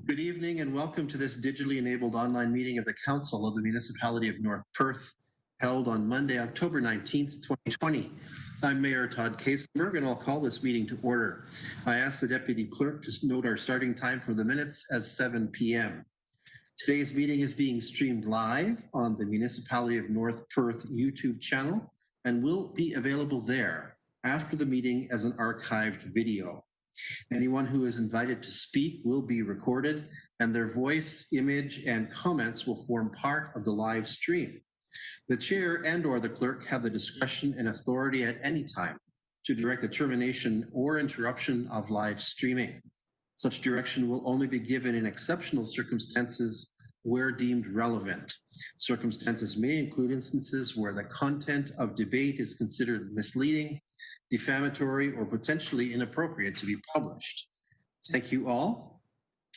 Good evening and welcome to this digitally enabled online meeting of the Council of the Municipality of North Perth, held on Monday, October 19th, 2020. I'm Mayor Todd Kinsmen and I'll call this meeting to order. I ask the Deputy Clerk to note our starting time for the minutes as 7 p.m. Today's meeting is being streamed live on the Municipality of North Perth YouTube channel and will be available there after the meeting as an archived video. Anyone who is invited to speak will be recorded, and their voice, image, and comments will form part of the live stream. The chair and/or the clerk have the discretion and authority at any time to direct a termination or interruption of live streaming. Such direction will only be given in exceptional circumstances where deemed relevant. Circumstances may include instances where the content of debate is considered misleading, defamatory, or potentially inappropriate to be published. Thank you all.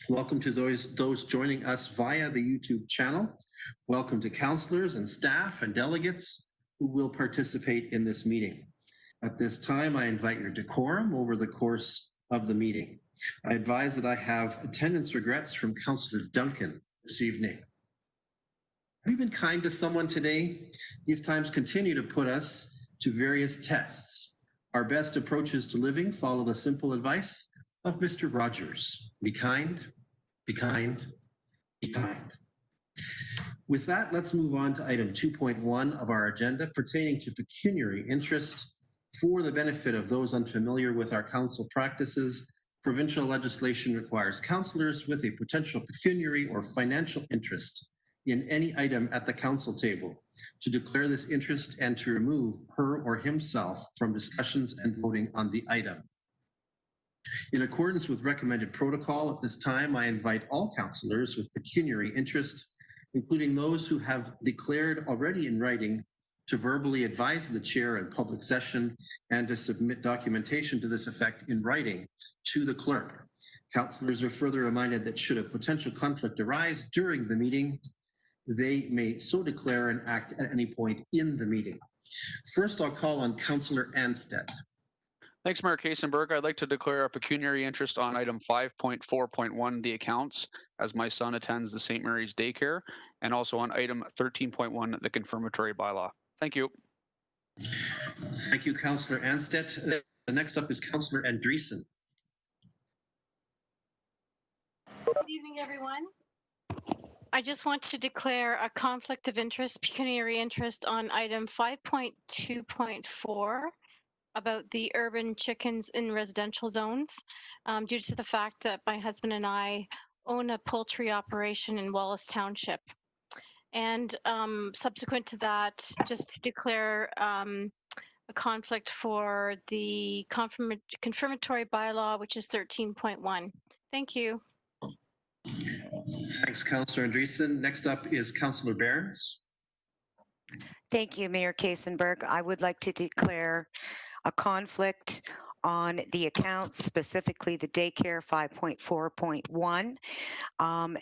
Welcome to those joining us via the YouTube channel. Welcome to councillors and staff and delegates who will participate in this meeting. At this time, I invite your decorum over the course of the meeting. I advise that I have attendance regrets from Councillor Duncan this evening. Have you been kind to someone today? These times continue to put us to various tests. Our best approaches to living follow the simple advice of Mr. Rogers. Be kind, be kind, be kind. With that, let's move on to item 2.1 of our agenda pertaining to pecuniary interest. For the benefit of those unfamiliar with our council practices, provincial legislation requires councillors with a potential pecuniary or financial interest in any item at the council table to declare this interest and to remove her or himself from discussions and voting on the item. In accordance with recommended protocol at this time, I invite all councillors with pecuniary interest, including those who have declared already in writing, to verbally advise the chair in public session and to submit documentation to this effect in writing to the clerk. Councillors are further reminded that should a potential conflict arise during the meeting, they may so declare and act at any point in the meeting. First, I'll call on Councillor Anstead. Thanks, Mayor Kaysenberg. I'd like to declare a pecuniary interest on item 5.4.1, the accounts, as my son attends the St. Mary's daycare, and also on item 13.1, the confirmatory bylaw. Thank you. Thank you, Councillor Anstead. The next up is Councillor Andreessen. Good evening, everyone. I just want to declare a conflict of interest, pecuniary interest on item 5.2.4 about the urban chickens in residential zones, due to the fact that my husband and I own a poultry operation in Wallace Township. And subsequent to that, just to declare a conflict for the confirmatory bylaw, which is 13.1. Thank you. Thanks, Councillor Andreessen. Next up is Councillor Behrens. Thank you, Mayor Kaysenberg. I would like to declare a conflict on the account, specifically the daycare 5.4.1,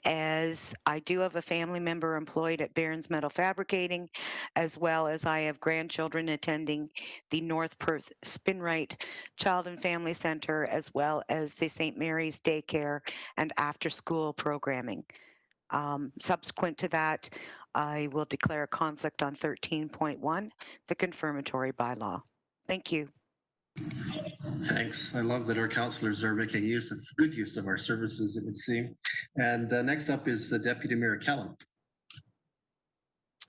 as I do have a family member employed at Barron's Metal Fabricating, as well as I have grandchildren attending the North Perth Spinrite Child and Family Center, as well as the St. Mary's daycare and after-school programming. Subsequent to that, I will declare a conflict on 13.1, the confirmatory bylaw. Thank you. Thanks. I love that our councillors are making good use of our services, it would seem. And next up is Deputy Mayor Callum.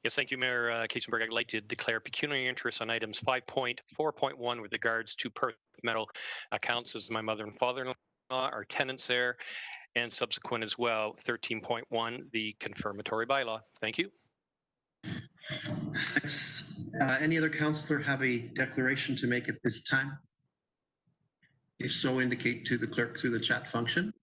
Yes, thank you, Mayor Kaysenberg. I'd like to declare pecuniary interest on items 5.4.1 with regards to Perth Metal accounts, as my mother and father-in-law are tenants there, and subsequent as well, 13.1, the confirmatory bylaw. Thank you. Thanks. Any other councillor have a declaration to make at this time? If so, indicate to the clerk through the chat function.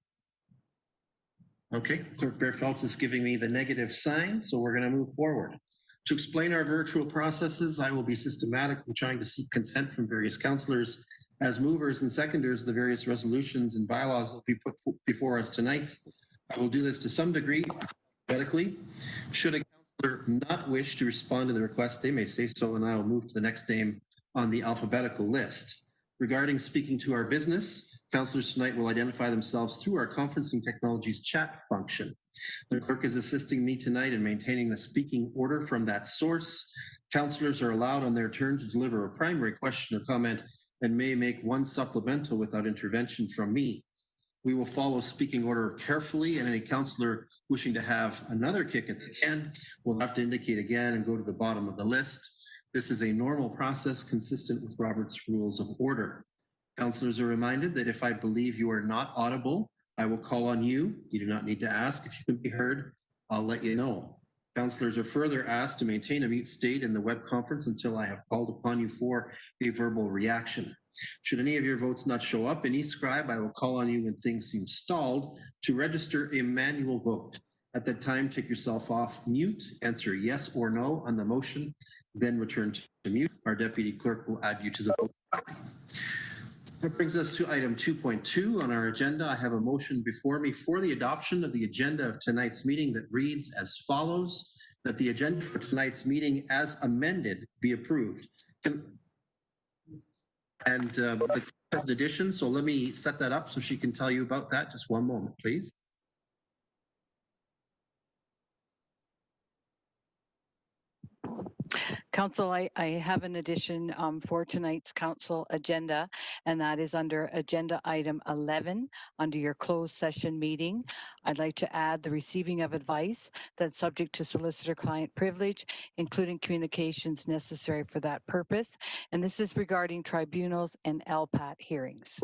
Okay, Clerk Bearfeltz is giving me the negative sign, so we're going to move forward. To explain our virtual processes, I will be systematically trying to seek consent from various councillors as movers and seconders. The various resolutions and bylaws will be put before us tonight. I will do this to some degree, alphabetically. Should a councillor not wish to respond to the request, they may say so, and I will move to the next name on the alphabetical list. Regarding speaking to our business, Councillors tonight will identify themselves through our conferencing technologies chat function. The clerk is assisting me tonight in maintaining the speaking order from that source. Councillors are allowed on their turn to deliver a primary question or comment and may make one supplemental without intervention from me. We will follow speaking order carefully, and any councillor wishing to have another kick at the can will have to indicate again and go to the bottom of the list. This is a normal process consistent with Robert's Rules of Order. Councillors are reminded that if I believe you are not audible, I will call on you. You do not need to ask if you can be heard. I'll let you know. Councillors are further asked to maintain a mute state in the web conference until I have called upon you for a verbal reaction. Should any of your votes not show up in eScribe, I will call on you when things seem stalled to register a manual vote. At that time, take yourself off mute, answer yes or no on the motion, then return to mute. Our deputy clerk will add you to the vote. That brings us to item 2.2 on our agenda. I have a motion before me for the adoption of the agenda of tonight's meeting that reads as follows, that the agenda for tonight's meeting as amended be approved. The has an addition, so let me set that up so she can tell you about that. Just one moment, please. Council, I have an addition for tonight's council agenda, and that is under agenda item 11 under your closed session meeting. I'd like to add the receiving of advice that's subject to solicitor-client privilege, including communications necessary for that purpose. And this is regarding tribunals and LPAT hearings.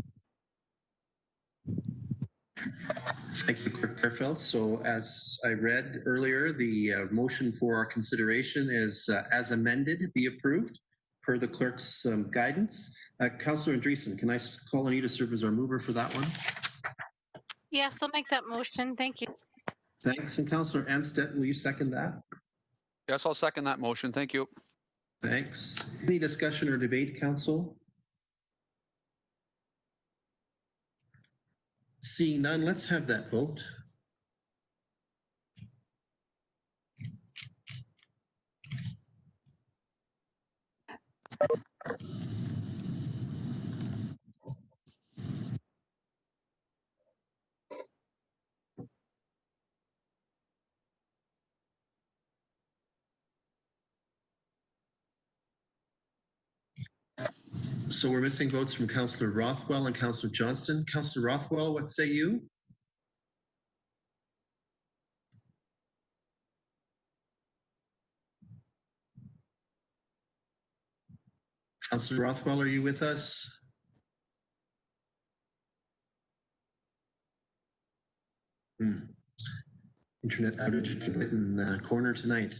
Thank you, Clerk Fairfield. So as I read earlier, the motion for our consideration is as amended, be approved per the clerk's guidance. Councillor Andreessen, can I call on you to serve as our mover for that one? Yes, I'll make that motion. Thank you. Thanks. And Councillor Anstead, will you second that? Yes, I'll second that motion. Thank you. Thanks. Any discussion or debate, Council? Seeing none, let's have that vote. So we're missing votes from Councillor Rothwell and Councillor Johnston. Councillor Rothwell, what say you? Councillor Rothwell, are you with us? Internet outage in the corner tonight.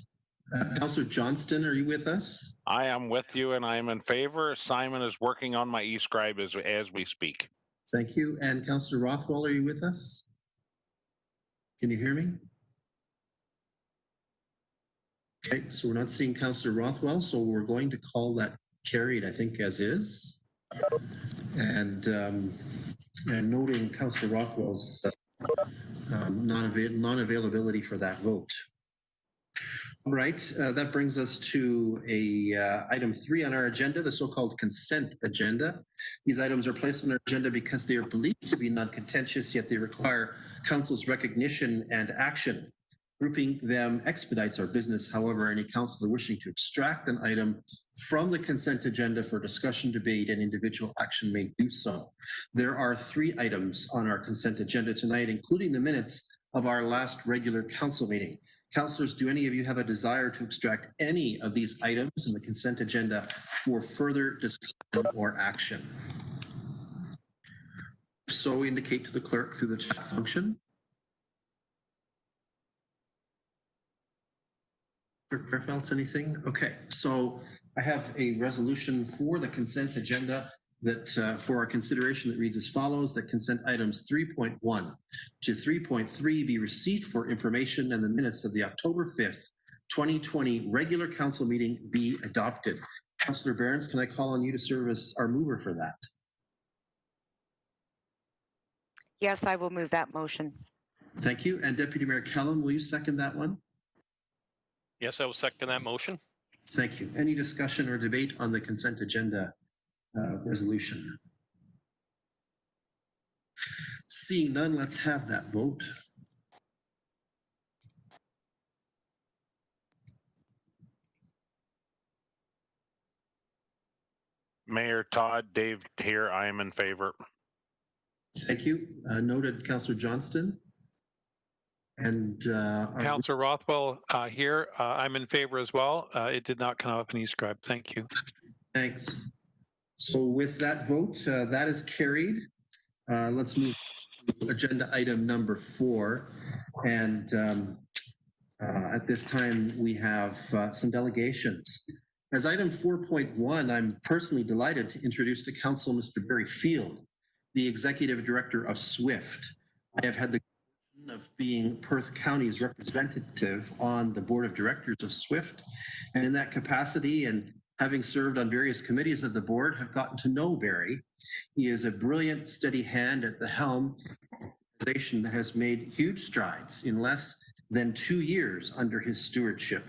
Councillor Johnston, are you with us? I am with you and I am in favor. Simon is working on my eScribe as we speak. Thank you. And Councillor Rothwell, are you with us? Can you hear me? Okay, so we're not seeing Councillor Rothwell, so we're going to call that carried, I think, as is. And noting Councillor Rothwell's non-availability for that vote. All right, that brings us to item 3 on our agenda, the so-called consent agenda. These items are placed on our agenda because they are believed to be non-contentious, yet they require Council's recognition and action. Grouping them expedites our business. However, any councillor wishing to extract an item from the consent agenda for discussion, debate, and individual action may do so. There are 3 items on our consent agenda tonight, including the minutes of our last regular council meeting. Councillors, do any of you have a desire to extract any of these items in the consent agenda for further discussion or action? So indicate to the clerk through the chat function. Clerk Fairfield, anything? Okay, so I have a resolution for the consent agenda that for our consideration that reads as follows, that consent items 3.1 to 3.3 be received for information and the minutes of the October 5th, 2020 regular council meeting be adopted. Councillor Behrens, can I call on you to serve as our mover for that? Yes, I will move that motion. Thank you. And Deputy Mayor Kellum, will you second that one? Yes, I will second that motion. Thank you. Any discussion or debate on the consent agenda resolution? Seeing none, let's have that vote. Mayor Todd, Dave here. I am in favor. Thank you. Noted, Councillor Johnston. And Councillor Rothwell here. I'm in favor as well. It did not come up in e-scribe. Thank you. thanks. So with that vote, that is carried. Let's move to agenda item number 4. And at this time, we have some delegations. As item 4.1, I'm personally delighted to introduce to Council Mr. Barry Field, the Executive Director of SWIFT. I have had the of being Perth County's representative on the board of directors of SWIFT, and in that capacity and having served on various committees of the board, have gotten to know Barry. He is a brilliant, steady hand at the helm of an organization that has made huge strides in less than 2 years under his stewardship.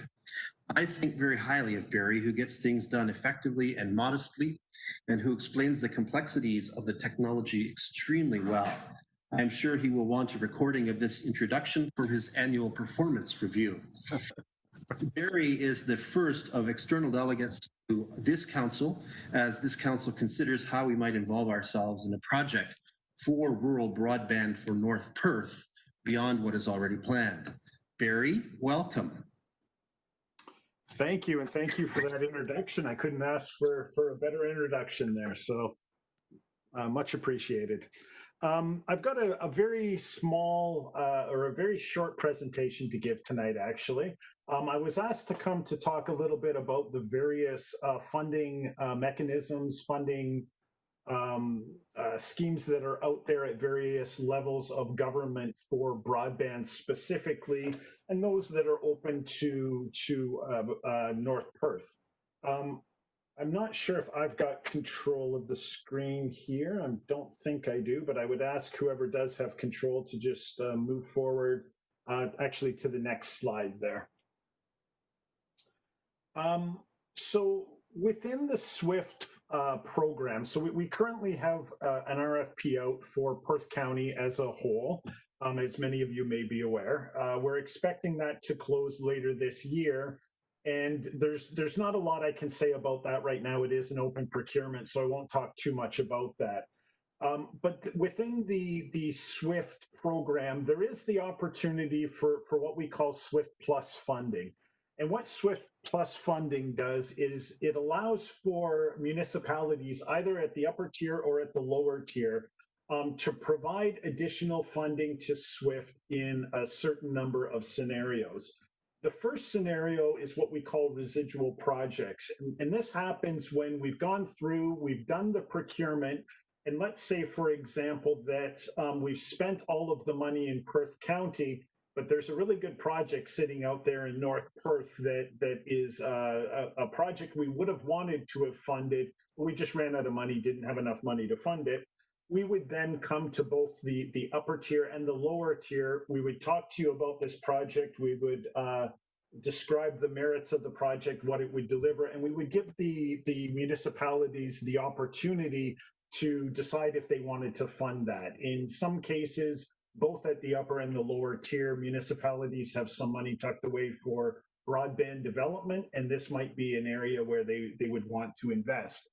I think very highly of Barry, who gets things done effectively and modestly, and who explains the complexities of the technology extremely well. I'm sure he will want a recording of this introduction for his annual performance review. Barry is the first of external delegates to this council, as this council considers how we might involve ourselves in a project for rural broadband for North Perth beyond what is already planned. Barry, welcome. Thank you, and thank you for that introduction. I couldn't ask for a better introduction there, so much appreciated. I've got a very small or a very short presentation to give tonight, actually. I was asked to come to talk a little bit about the various funding mechanisms, funding schemes that are out there at various levels of government for broadband specifically, and those that are open to North Perth. I'm not sure if I've got control of the screen here. I don't think I do, but I would ask whoever does have control to just move forward actually to the next slide there. So within the SWIFT program, so we currently have an RFP out for Perth County as a whole, as many of you may be aware. We're expecting that to close later this year. And there's not a lot I can say about that right now. It is an open procurement, so I won't talk too much about that. But within the SWIFT program, there is the opportunity for what we call SWIFT Plus funding. And what SWIFT Plus funding does is it allows for municipalities, either at the upper tier or at the lower tier, to provide additional funding to SWIFT in a certain number of scenarios. The first scenario is what we call residual projects. And this happens when we've gone through, we've done the procurement, and let's say, for example, that we've spent all of the money in Perth County, but there's a really good project sitting out there in North Perth that is a project we would have wanted to have funded, but we just ran out of money, didn't have enough money to fund it. We would then come to both the upper tier and the lower tier. We would talk to you about this project. We would describe the merits of the project, what it would deliver, and we would give the municipalities the opportunity to decide if they wanted to fund that. In some cases, both at the upper and the lower tier, municipalities have some money tucked away for broadband development, and this might be an area where they would want to invest.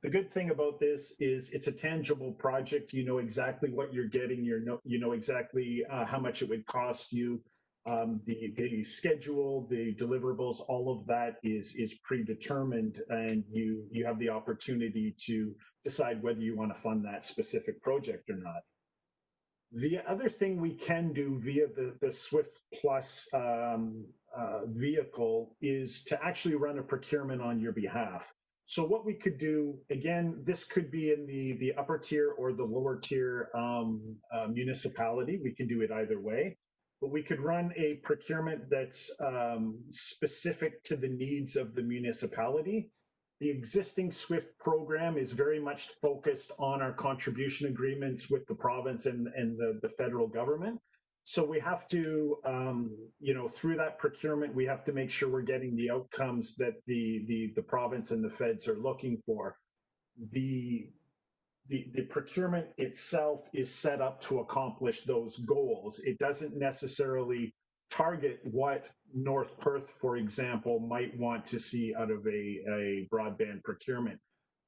The good thing about this is it's a tangible project. You know exactly what you're getting. You know exactly how much it would cost you. The schedule, the deliverables, all of that is predetermined, and you have the opportunity to decide whether you want to fund that specific project or not. The other thing we can do via the SWIFT Plus vehicle is to actually run a procurement on your behalf. So what we could do, again, this could be in the upper tier or the lower tier municipality. We can do it either way, but we could run a procurement that's specific to the needs of the municipality. The existing SWIFT program is very much focused on our contribution agreements with the province and the federal government. So we have to, through that procurement, we have to make sure we're getting the outcomes that the province and the feds are looking for. The the procurement itself is set up to accomplish those goals. It doesn't necessarily target what North Perth, for example, might want to see out of a broadband procurement.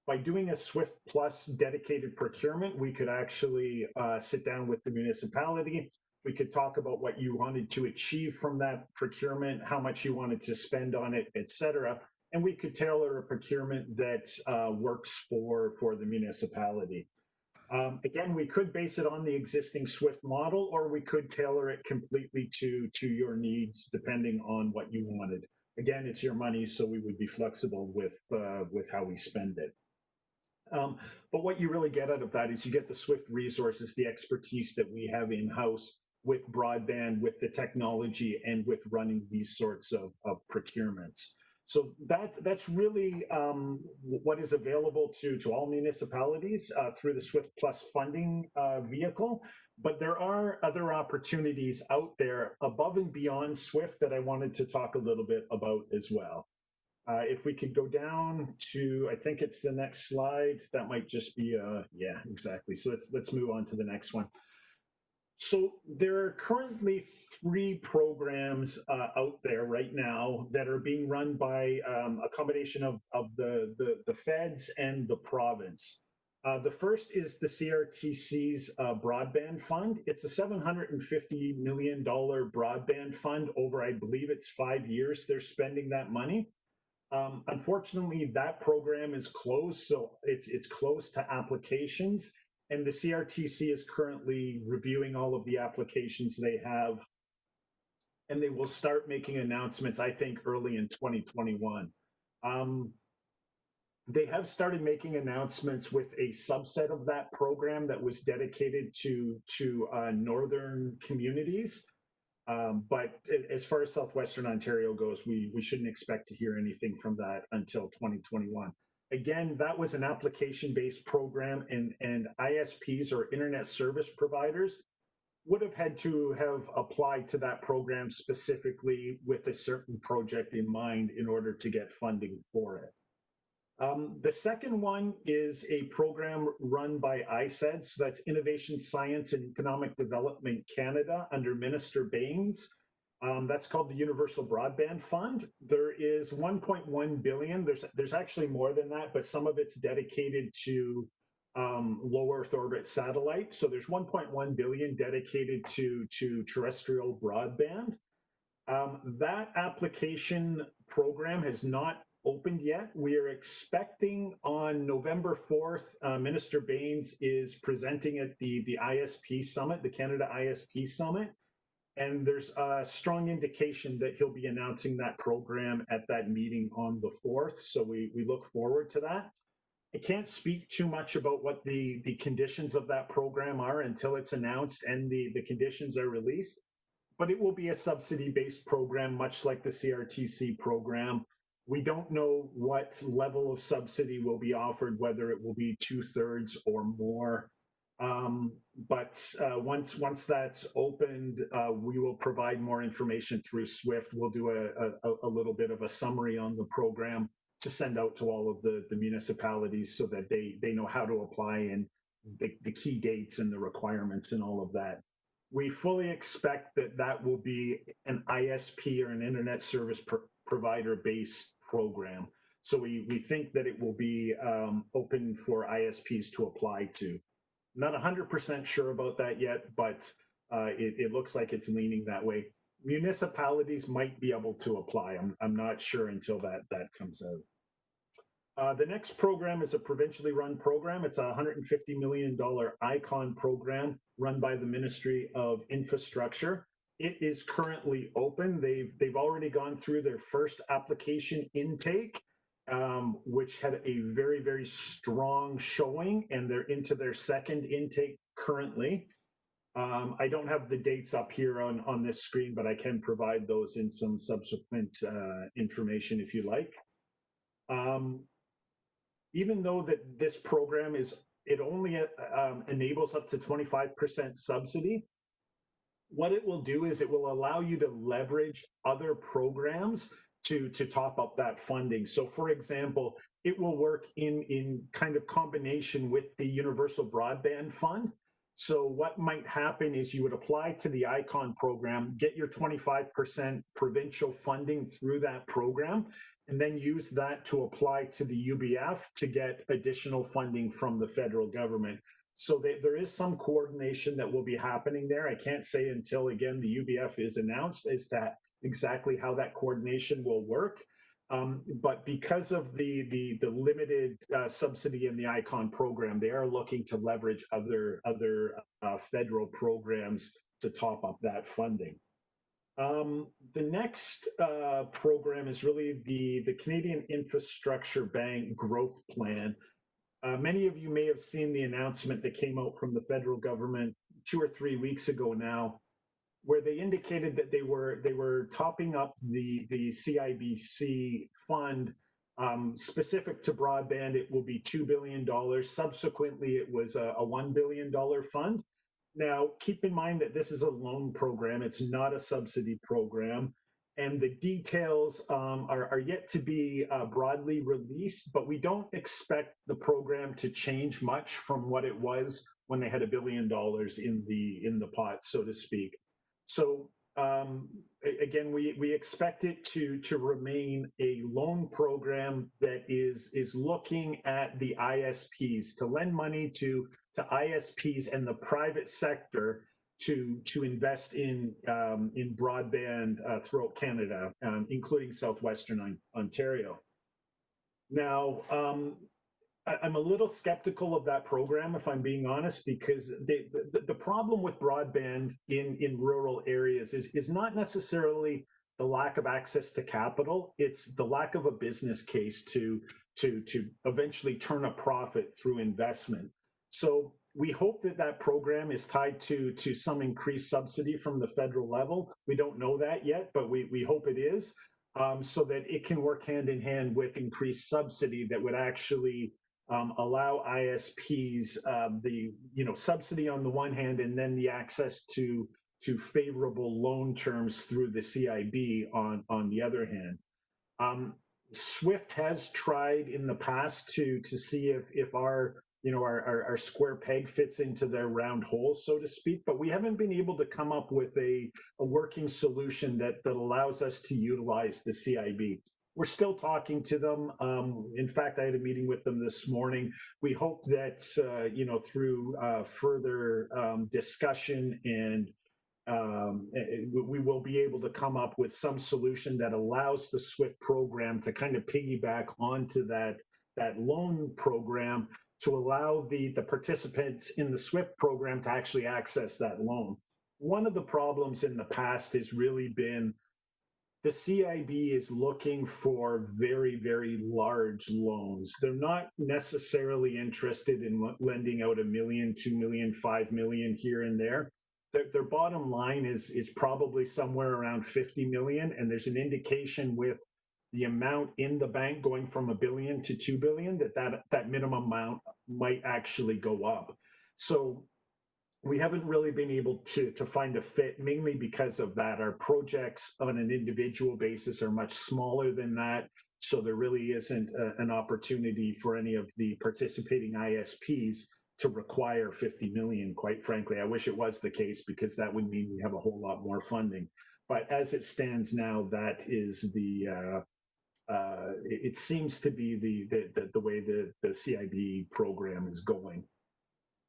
By doing a SWIFT Plus dedicated procurement, we could actually sit down with the municipality. We could talk about what you wanted to achieve from that procurement, how much you wanted to spend on it, et cetera. And we could tailor a procurement that works for the municipality. Again, we could base it on the existing SWIFT model, or we could tailor it completely to your needs, depending on what you wanted. Again, it's your money, so we would be flexible with how we spend it. But what you really get out of that is you get the SWIFT resources, the expertise that we have in-house with broadband, with the technology, and with running these sorts of procurements. So that's really what is available to all municipalities through the SWIFT Plus funding vehicle. But there are other opportunities out there above and beyond SWIFT that I wanted to talk a little bit about as well. If we could go down to, I think it's the next slide. That might just be, yeah, exactly. So let's move on to the next one. So there are currently 3 programs out there right now that are being run by a combination of the feds and the province. The first is the CRTC's Broadband Fund. It's a $750 million broadband fund over, I believe it's 5 years they're spending that money. Unfortunately, that program is closed, so it's closed to applications, and the CRTC is currently reviewing all of the applications they have, and they will start making announcements, I think, early in 2021. They have started making announcements with a subset of that program that was dedicated to northern communities. But as far as Southwestern Ontario goes, we shouldn't expect to hear anything from that until 2021. Again, that was an application-based program, and ISPs, or internet service providers, would have had to have applied to that program specifically with a certain project in mind in order to get funding for it. The second one is a program run by ISED, so that's Innovation, Science and Economic Development Canada under Minister Baines. That's called the Universal Broadband Fund. There is 1.1 billion. There's actually more than that, but some of it's dedicated to low Earth orbit satellite. So there's 1.1 billion dedicated to terrestrial broadband. That application program has not opened yet. We are expecting on November 4th, Minister Baines is presenting at the ISP Summit, the Canada ISP Summit, and there's a strong indication that he'll be announcing that program at that meeting on the 4th, so we look forward to that. I can't speak too much about what the conditions of that program are until it's announced and the conditions are released, but it will be a subsidy-based program, much like the CRTC program. We don't know what level of subsidy will be offered, whether it will be 2/3 or more. But once that's opened, we will provide more information through SWIFT. We'll do a little bit of a summary on the program to send out to all of the municipalities so that they know how to apply and the key dates and the requirements and all of that. We fully expect that will be an ISP, or an internet service provider based program. So we think that it will be open for ISPs to apply to. Not 100% sure about that yet, but it looks like it's leaning that way. Municipalities might be able to apply. I'm not sure until that comes out. The next program is a provincially run program. It's a $150 million ICON program run by the Ministry of Infrastructure. It is currently open. They've already gone through their first application intake, which had a very, very strong showing, and they're into their second intake currently. I don't have the dates up here on this screen, but I can provide those in some subsequent information if you like. Even though that this program it only enables up to 25% subsidy, what it will do is it will allow you to leverage other programs to top up that funding. So for example, it will work in kind of combination with the Universal Broadband Fund. So what might happen is you would apply to the ICON program, get your 25% provincial funding through that program, and then use that to apply to the UBF to get additional funding from the federal government. So there is some coordination that will be happening there. I can't say until, again, the UBF is announced as to exactly how that coordination will work. But because of the limited subsidy in the ICON program, they are looking to leverage other federal programs to top up that funding. The next program is really the Canadian Infrastructure Bank Growth Plan. Many of you may have seen the announcement that came out from the federal government 2 or 3 weeks ago now, where they indicated that they were topping up the CIBC fund specific to broadband. It will be $2 billion. Subsequently, it was a $1 billion fund. Now, keep in mind that this is a loan program. It's not a subsidy program. And the details are yet to be broadly released, but we don't expect the program to change much from what it was when they had $1 billion in the pot, so to speak. So again, we expect it to remain a loan program that is looking at the ISPs, to lend money to ISPs and the private sector to invest in broadband throughout Canada, including southwestern Ontario. Now, I'm a little skeptical of that program, if I'm being honest, because the problem with broadband in rural areas is not necessarily the lack of access to capital. It's the lack of a business case to eventually turn a profit through investment. So we hope that program is tied to some increased subsidy from the federal level. We don't know that yet, but we hope it is, so that it can work hand in hand with increased subsidy that would actually allow ISPs the subsidy on the one hand, and then the access to favorable loan terms through the CIB on the other hand. SWIFT has tried in the past to see if our square peg fits into their round hole, so to speak, but we haven't been able to come up with a working solution that allows us to utilize the CIB. We're still talking to them. In fact, I had a meeting with them this morning. We hope that through further discussion and we will be able to come up with some solution that allows the SWIFT program to kind of piggyback onto that loan program, to allow the participants in the SWIFT program to actually access that loan. One of the problems in the past has really been the CIB is looking for very, very large loans. They're not necessarily interested in lending out $1 million, $2 million, $5 million here and there. Their bottom line is probably somewhere around 50 million, and there's an indication with the amount in the bank going from $1 billion to $2 billion that minimum amount might actually go up. So we haven't really been able to find a fit, mainly because of that. Our projects on an individual basis are much smaller than that, so there really isn't an opportunity for any of the participating ISPs to require 50 million, quite frankly. I wish it was the case, because that would mean we have a whole lot more funding. But as it stands now, that is it seems to be the way the CIB program is going.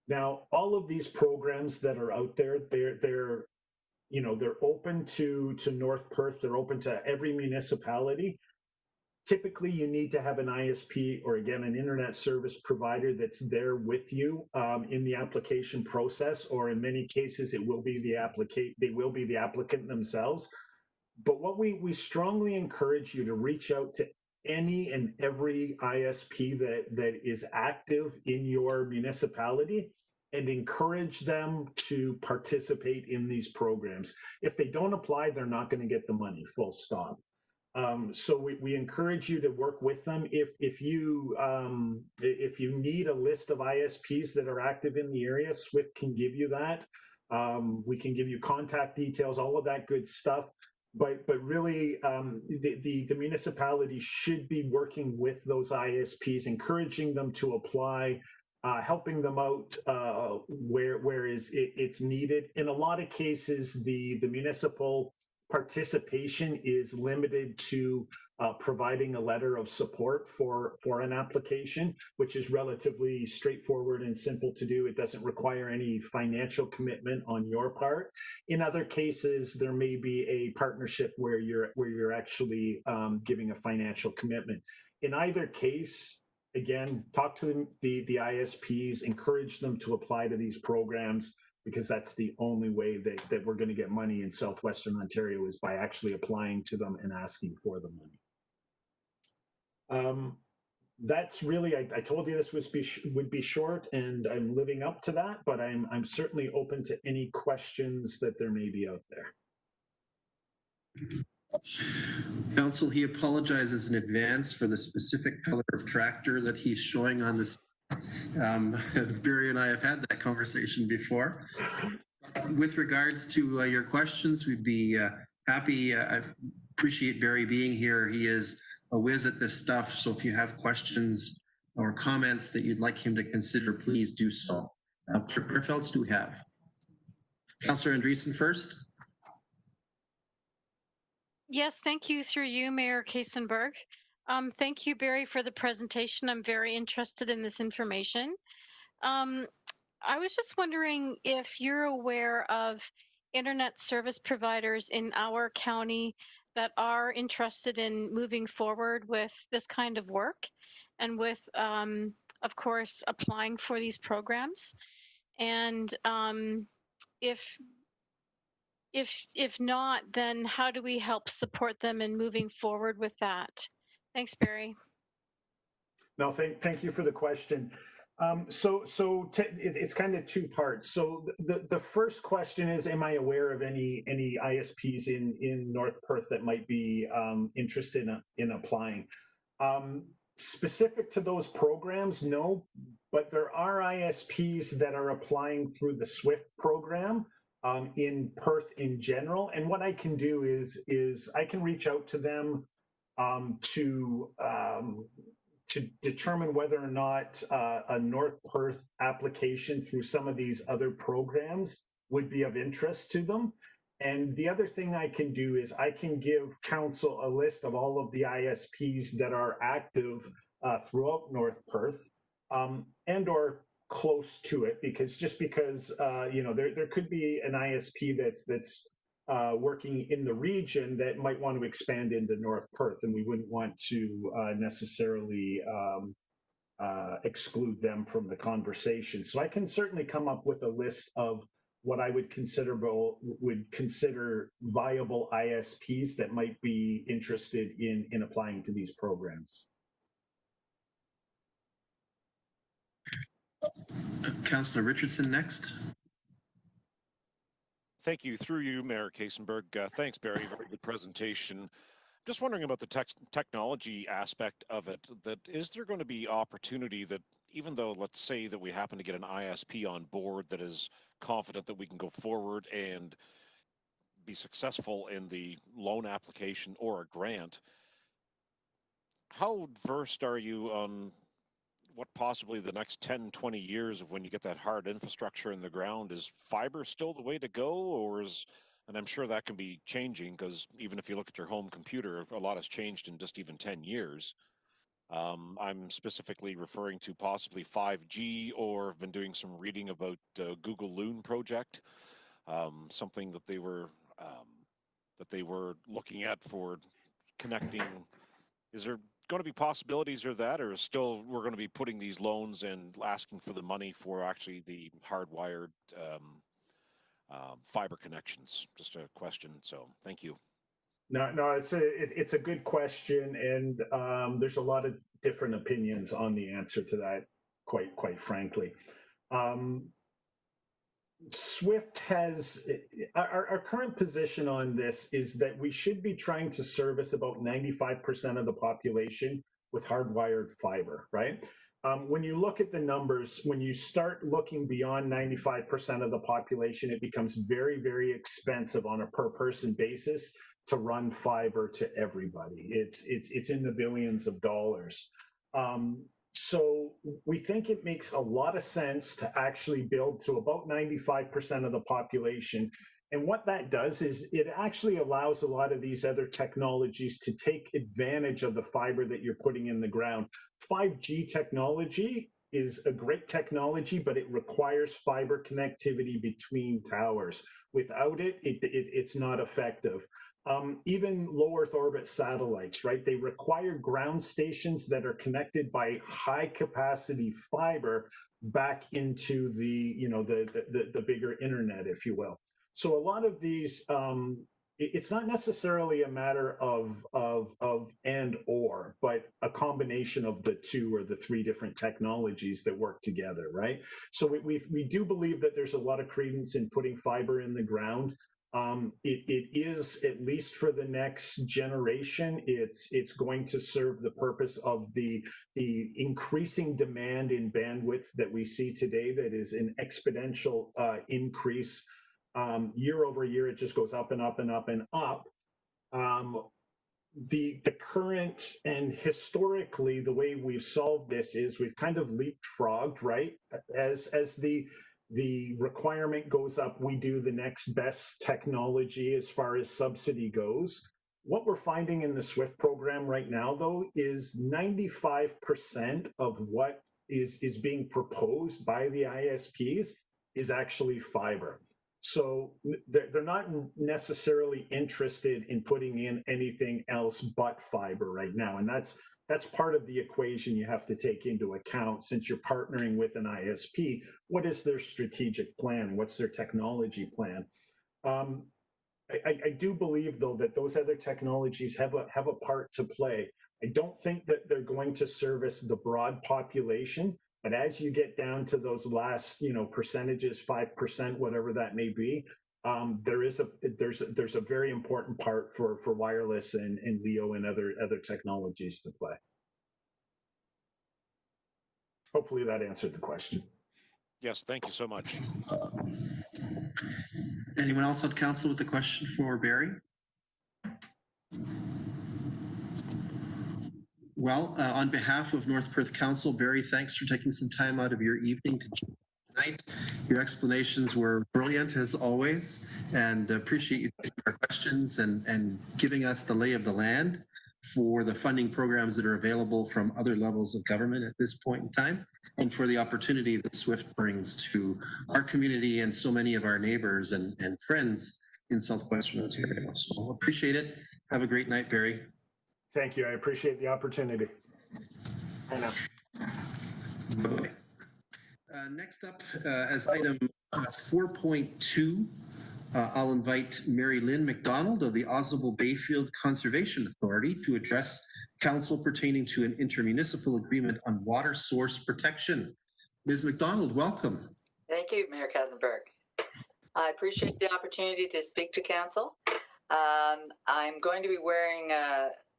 Now, all of these programs that are out there, they're open to North Perth. They're open to every municipality. Typically, you need to have an ISP, or again, an internet service provider that's there with you in the application process, or in many cases, they will be the applicant themselves. But what we strongly encourage you to reach out to any and every ISP that is active in your municipality and encourage them to participate in these programs. If they don't apply, they're not going to get the money, full stop. So we encourage you to work with them. If you need a list of ISPs that are active in the area, SWIFT can give you that. We can give you contact details, all of that good stuff. but really, the municipality should be working with those ISPs, encouraging them to apply, helping them out where it's needed. In a lot of cases, the municipal participation is limited to providing a letter of support for an application, which is relatively straightforward and simple to do. It doesn't require any financial commitment on your part. In other cases, there may be a partnership where you're actually giving a financial commitment. In either case, again, talk to the ISPs, encourage them to apply to these programs, because that's the only way that we're going to get money in Southwestern Ontario, is by actually applying to them and asking for the money. That's really, I told you this would be short, and I'm living up to that, but I'm certainly open to any questions that there may be out there. Council, he apologizes in advance for the specific color of tractor that he's showing on this. Barry and I have had that conversation before. With regards to your questions, we'd be happy. I appreciate Barry being here. He is a whiz at this stuff. So if you have questions or comments that you'd like him to consider, please do so. Where else do we have? Councillor Andreessen first. Yes, thank you through you, Mayor Kaysenberg. Thank you, Barry, for the presentation. I'm very interested in this information. I was just wondering if you're aware of internet service providers in our county that are interested in moving forward with this kind of work and with, of course, applying for these programs. And if not, then how do we help support them in moving forward with that? Thanks, Barry. No, thank you for the question. It's kind of two parts. So the first question is, am I aware of any ISPs in North Perth that might be interested in applying? Specific to those programs, no, but there are ISPs that are applying through the SWIFT program in Perth in general. And what I can do is I can reach out to them to determine whether or not a North Perth application through some of these other programs would be of interest to them. And the other thing I can do is I can give council a list of all of the ISPs that are active throughout North Perth and or close to it, because there could be an ISP that's working in the region that might want to expand into North Perth, and we wouldn't want to necessarily exclude them from the conversation. So I can certainly come up with a list of what I would consider viable ISPs that might be interested in applying to these programs. Councillor Richardson next. Thank you. Through you, Mayor Kaysenberg. Thanks, Barry. Very good presentation. Just wondering about the technology aspect of it. That is there going to be opportunity that, even though, let's say that we happen to get an ISP on board that is confident that we can go forward and be successful in the loan application or a grant, how versed are you on what possibly the next 10, 20 years of when you get that hard infrastructure in the ground? Is fiber still the way to go, or and I'm sure that can be changing, because even if you look at your home computer, a lot has changed in just even 10 years. I'm specifically referring to possibly 5G, or have been doing some reading about Google Loon project, something that they were looking at for connecting. Is there going to be possibilities of that, or still we're going to be putting these loans and asking for the money for actually the hardwired fiber connections? Just a question. So thank you. No, it's a good question, and there's a lot of different opinions on the answer to that. Quite frankly, SWIFT has our current position on this is that we should be trying to service about 95% of the population with hardwired fiber, right? When you look at the numbers, when you start looking beyond 95% of the population, it becomes very, very expensive on a per person basis to run fiber to everybody. It's in the billions of dollars. So we think it makes a lot of sense to actually build to about 95% of the population. And what that does is it actually allows a lot of these other technologies to take advantage of the fiber that you're putting in the ground. 5G technology is a great technology, but it requires fiber connectivity between towers. Without it, it's not effective. Even low Earth orbit satellites, right? They require ground stations that are connected by high capacity fiber back into the, the bigger internet, if you will. So a lot of these, it's not necessarily a matter of and or, but a combination of the two or the three different technologies that work together, right? So we do believe that there's a lot of credence in putting fiber in the ground. It is, at least for the next generation, it's going to serve the purpose of the increasing demand in bandwidth that we see today. That is an exponential increase. Year over year, it just goes up and up and up and up. The current and historically, the way we've solved this is we've kind of leapfrogged, right? As the requirement goes up, we do the next best technology as far as subsidy goes. What we're finding in the SWIFT program right now, though, is 95% of what is being proposed by the ISPs is actually fiber. So they're not necessarily interested in putting in anything else but fiber right now. And that's part of the equation you have to take into account since you're partnering with an ISP. What is their strategic plan? What's their technology plan? I do believe, though, that those other technologies have a part to play. I don't think that they're going to service the broad population, but as you get down to those last, percentages, 5%, whatever that may be, there's a very important part for wireless and LEO and other technologies to play. Hopefully that answered the question. Yes, thank you so much. Anyone else on council with a question for Barry? Well, on behalf of North Perth Council, Barry, thanks for taking some time out of your evening to join tonight. Your explanations were brilliant as always, and appreciate you taking our questions and giving us the lay of the land for the funding programs that are available from other levels of government at this point in time, and for the opportunity that SWIFT brings to our community and so many of our neighbors and friends in Southwestern Ontario. So appreciate it. Have a great night, Barry. Thank you. I appreciate the opportunity. I know. Bye-bye. Next up, as item 4.2, I'll invite Mary Lynn McDonald of the Ausable Bayfield Conservation Authority to address council pertaining to an intermunicipal agreement on water source protection. Ms. McDonald, welcome. Thank you, Mayor Kazenberg. I appreciate the opportunity to speak to council. I'm going to be wearing,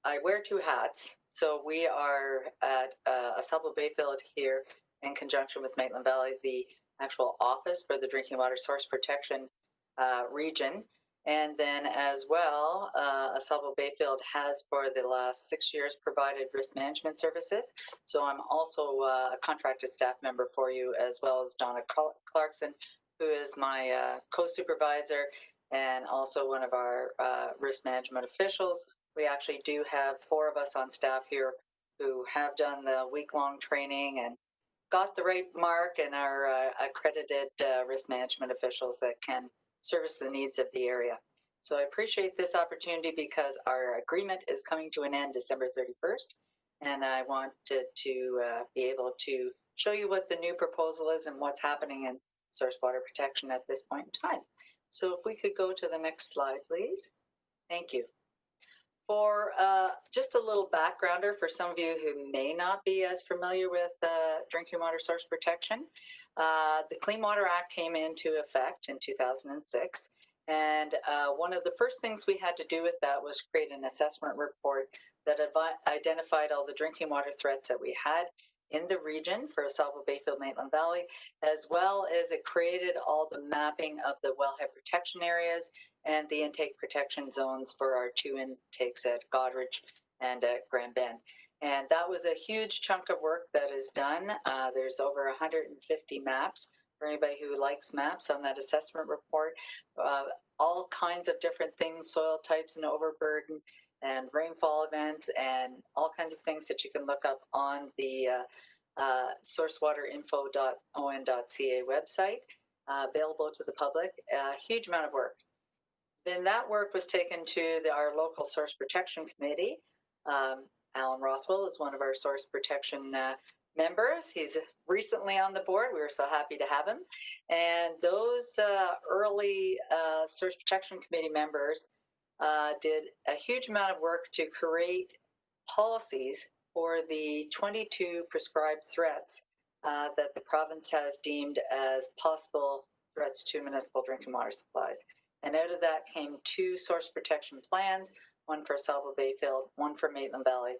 I wear two hats. So we are at Ausable Bayfield here in conjunction with Maitland Valley, the actual office for the drinking water source protection region. And then as well, Ausable Bayfield has for the last 6 years provided risk management services. So I'm also a contracted staff member for you, as well as Donna Clarkson, who is my co-supervisor and also one of our risk management officials. We actually do have 4 of us on staff here who have done the week-long training and got the right mark and are accredited risk management officials that can service the needs of the area. So I appreciate this opportunity because our agreement is coming to an end December 31st, and I wanted to be able to show you what the new proposal is and what's happening in source water protection at this point in time. So if we could go to the next slide, please. Thank you. For just a little backgrounder for some of you who may not be as familiar with drinking water source protection, the Clean Water Act came into effect in 2006. And one of the first things we had to do with that was create an assessment report that identified all the drinking water threats that we had in the region for Salvo Bayfield Maitland Valley, as well as it created all the mapping of the wellhead protection areas and the intake protection zones for our 2 intakes at Goderich and at Grand Bend. And that was a huge chunk of work that is done. There's over 150 maps for anybody who likes maps on that assessment report. All kinds of different things, soil types and overburden and rainfall events and all kinds of things that you can look up on the sourcewaterinfo.on.ca website, available to the public. A huge amount of work. Then that work was taken to our local source protection committee. Alan Rothwell is one of our source protection members. He's recently on the board. We were so happy to have him. And those early source protection committee members did a huge amount of work to create policies for the 22 prescribed threats that the province has deemed as possible threats to municipal drinking water supplies. And out of that came 2 source protection plans, one for Salvo Bayfield, one for Maitland Valley.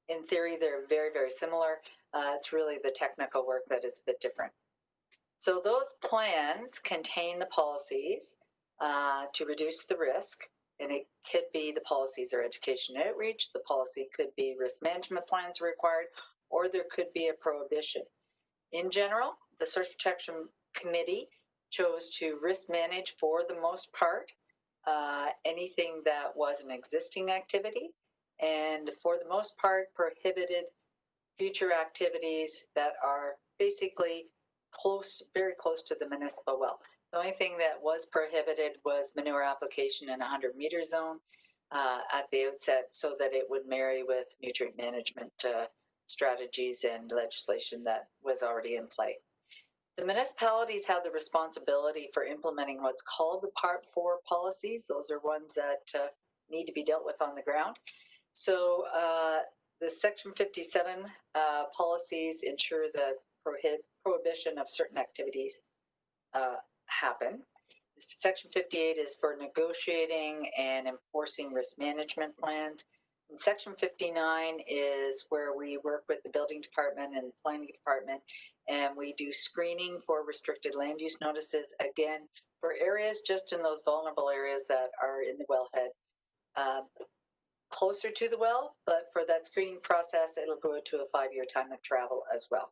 In theory, they're very, very similar. It's really the technical work that is a bit different. So those plans contain the policies to reduce the risk, and it could be the policies are education outreach, the policy could be risk management plans required, or there could be a prohibition. In general, the Source Protection Committee chose to risk manage for the most part anything that was an existing activity, and for the most part prohibited future activities that are basically close, very close to the municipal well. The only thing that was prohibited was manure application in a 100-meter zone at the outset, so that it would marry with nutrient management strategies and legislation that was already in play. The municipalities have the responsibility for implementing what's called the Part 4 policies. Those are ones that need to be dealt with on the ground. So the Section 57 policies ensure that prohibition of certain activities happen. Section 58 is for negotiating and enforcing risk management plans. And Section 59 is where we work with the building department and the planning department, and we do screening for restricted land use notices, again, for areas just in those vulnerable areas that are in the wellhead, closer to the well, but for that screening process, it'll go to a 5-year time of travel as well.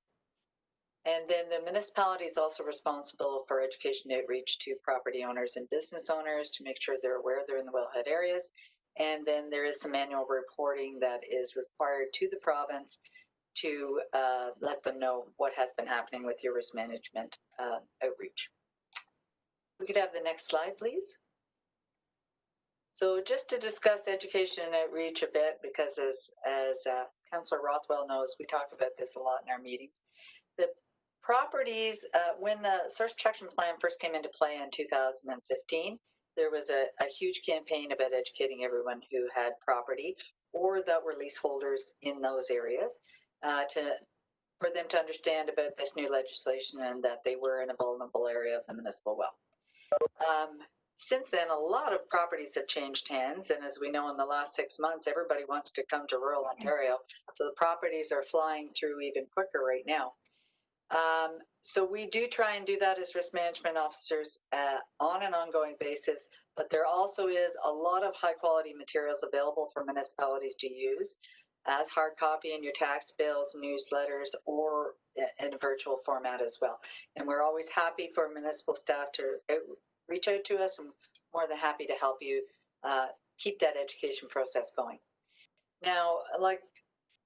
And then the municipality is also responsible for education outreach to property owners and business owners to make sure they're aware they're in the wellhead areas. And then there is some annual reporting that is required to the province to let them know what has been happening with your risk management outreach. We could have the next slide, please. So just to discuss education and outreach a bit, because as Councillor Rothwell knows, we talk about this a lot in our meetings. The properties, when the Source Protection Plan first came into play in 2015, there was a huge campaign about educating everyone who had property or that were leaseholders in those areas for them to understand about this new legislation and that they were in a vulnerable area of the municipal well. Since then, a lot of properties have changed hands, and as we know, in the last 6 months, everybody wants to come to rural Ontario, so the properties are flying through even quicker right now. So we do try and do that as risk management officers on an ongoing basis, but there also is a lot of high quality materials available for municipalities to use as hard copy in your tax bills, newsletters, or in a virtual format as well. And we're always happy for municipal staff to reach out to us, and more than happy to help you keep that education process going. Now, like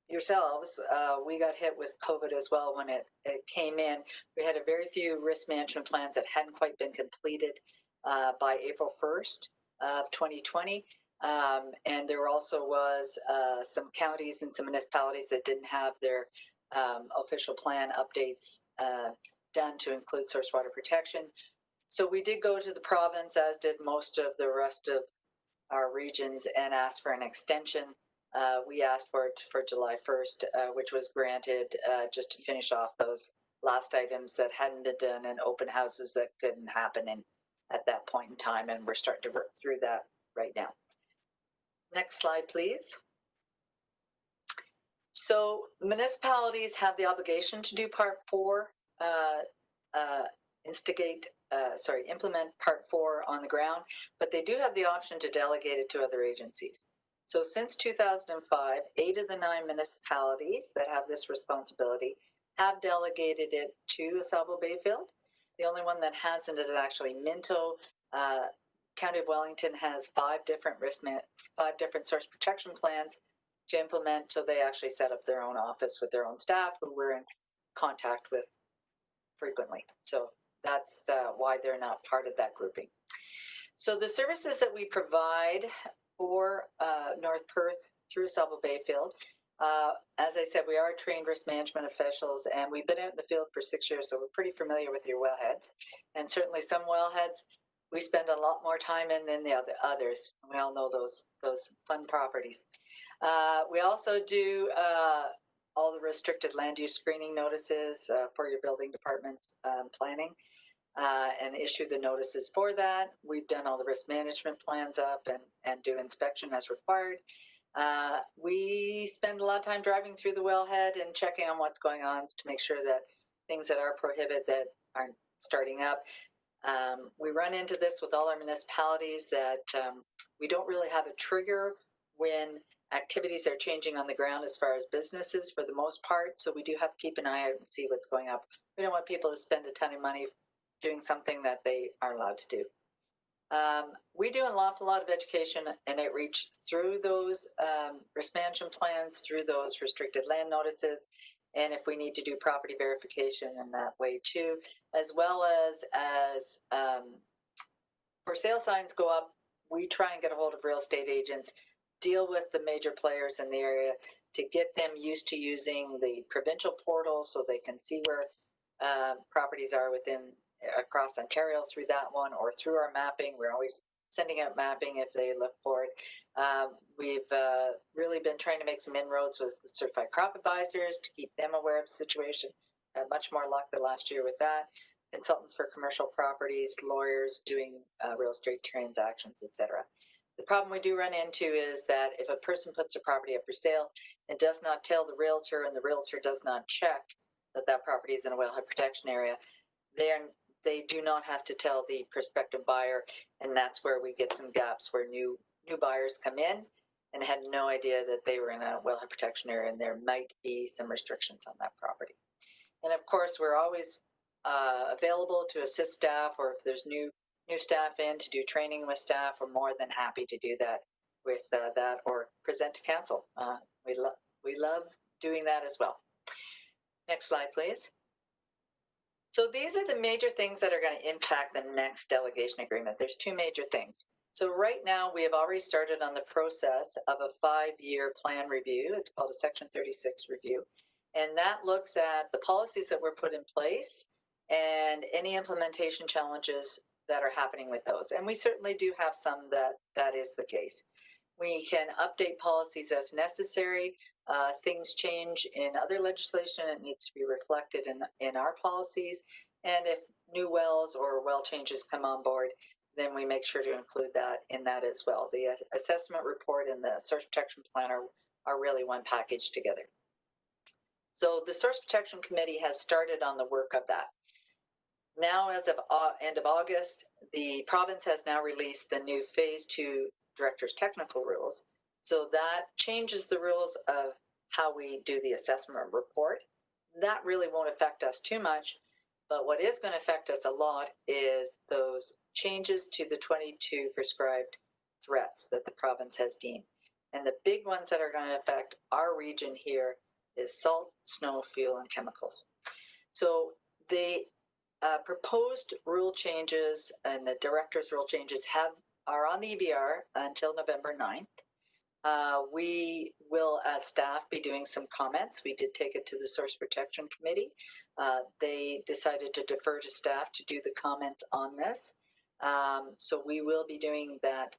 yourselves, we got hit with COVID as well when it came in. We had a very few risk management plans that hadn't quite been completed by April 1st of 2020. And there also was some counties and some municipalities that didn't have their official plan updates done to include source water protection. So we did go to the province, as did most of the rest of our regions, and asked for an extension. We asked for it for July 1st, which was granted just to finish off those last items that hadn't been done and open houses that couldn't happen at that point in time, and we're starting to work through that right now. Next slide, please. So municipalities have the obligation to do Part 4, implement Part 4 on the ground, but they do have the option to delegate it to other agencies. So since 2005, 8 of the 9 municipalities that have this responsibility have delegated it to Asabo Bayfield. The only one that hasn't is actually Minto. County of Wellington has 5 different source protection plans to implement. So they actually set up their own office with their own staff who we're in contact with frequently. So that's why they're not part of that grouping. So the services that we provide for North Perth through Asabo Bayfield, as I said, we are trained risk management officials, and we've been out in the field for 6 years, so we're pretty familiar with your wellheads. And certainly some wellheads we spend a lot more time in than the others. We all know those fun properties. We also do all the restricted land use screening notices for your building department's planning. And issue the notices for that. We've done all the risk management plans up and do inspection as required. We spend a lot of time driving through the wellhead and checking on what's going on to make sure that things that are prohibited that aren't starting up. We run into this with all our municipalities that we don't really have a trigger when activities are changing on the ground as far as businesses for the most part. So we do have to keep an eye out and see what's going up. We don't want people to spend a ton of money doing something that they aren't allowed to do. We do an awful lot of education and outreach through those risk management plans, through those restricted land notices, and if we need to do property verification in that way too, as well as for sale signs go up, we try and get a hold of real estate agents, deal with the major players in the area to get them used to using the provincial portal so they can see where properties are across Ontario through that one or through our mapping. We're always sending out mapping if they look for it. We've really been trying to make some inroads with the certified crop advisors to keep them aware of the situation. Had much more luck than last year with that. Consultants for commercial properties, lawyers doing real estate transactions, etc. The problem we do run into is that if a person puts a property up for sale and does not tell the realtor and the realtor does not check that property is in a wellhead protection area, they do not have to tell the prospective buyer, and that's where we get some gaps where new buyers come in and had no idea that they were in a wellhead protection area and there might be some restrictions on that property. And of course, we're always available to assist staff, or if there's new staff in to do training with staff, we're more than happy to do that with that or present to council. We love doing that as well. Next slide, please. So these are the major things that are going to impact the next delegation agreement. There's 2 major things. So right now we have already started on the process of a 5-year plan review. It's called a Section 36 review. And that looks at the policies that were put in place and any implementation challenges that are happening with those. And we certainly do have some that is the case. We can update policies as necessary. Things change in other legislation. It needs to be reflected in our policies. And if new wells or well changes come on board, then we make sure to include that in that as well. The assessment report and the source protection plan are really one package together. So the Source Protection Committee has started on the work of that. Now, as of end of August, the province has now released the new Phase 2 Director's Technical Rules. So that changes the rules of how we do the assessment report. That really won't affect us too much, but what is going to affect us a lot is those changes to the 22 prescribed threats that the province has deemed. And the big ones that are going to affect our region here is salt, snow, fuel, and chemicals. So the proposed rule changes and the director's rule changes are on the EBR until November 9th. We will, as staff, be doing some comments. We did take it to the Source Protection Committee. They decided to defer to staff to do the comments on this. So we will be doing that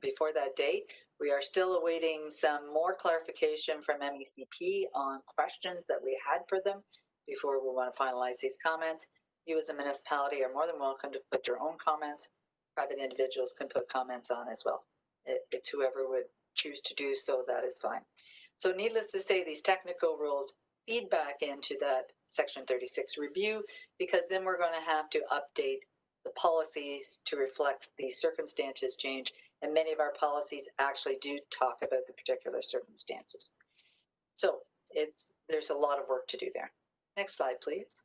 before that date. We are still awaiting some more clarification from MECP on questions that we had for them before we want to finalize these comments. You as a municipality are more than welcome to put your own comments. Private individuals can put comments on as well. It's whoever would choose to do so, that is fine. So needless to say, these technical rules feed back into that Section 36 review, because then we're going to have to update the policies to reflect these circumstances change. And many of our policies actually do talk about the particular circumstances. So there's a lot of work to do there. Next slide, please.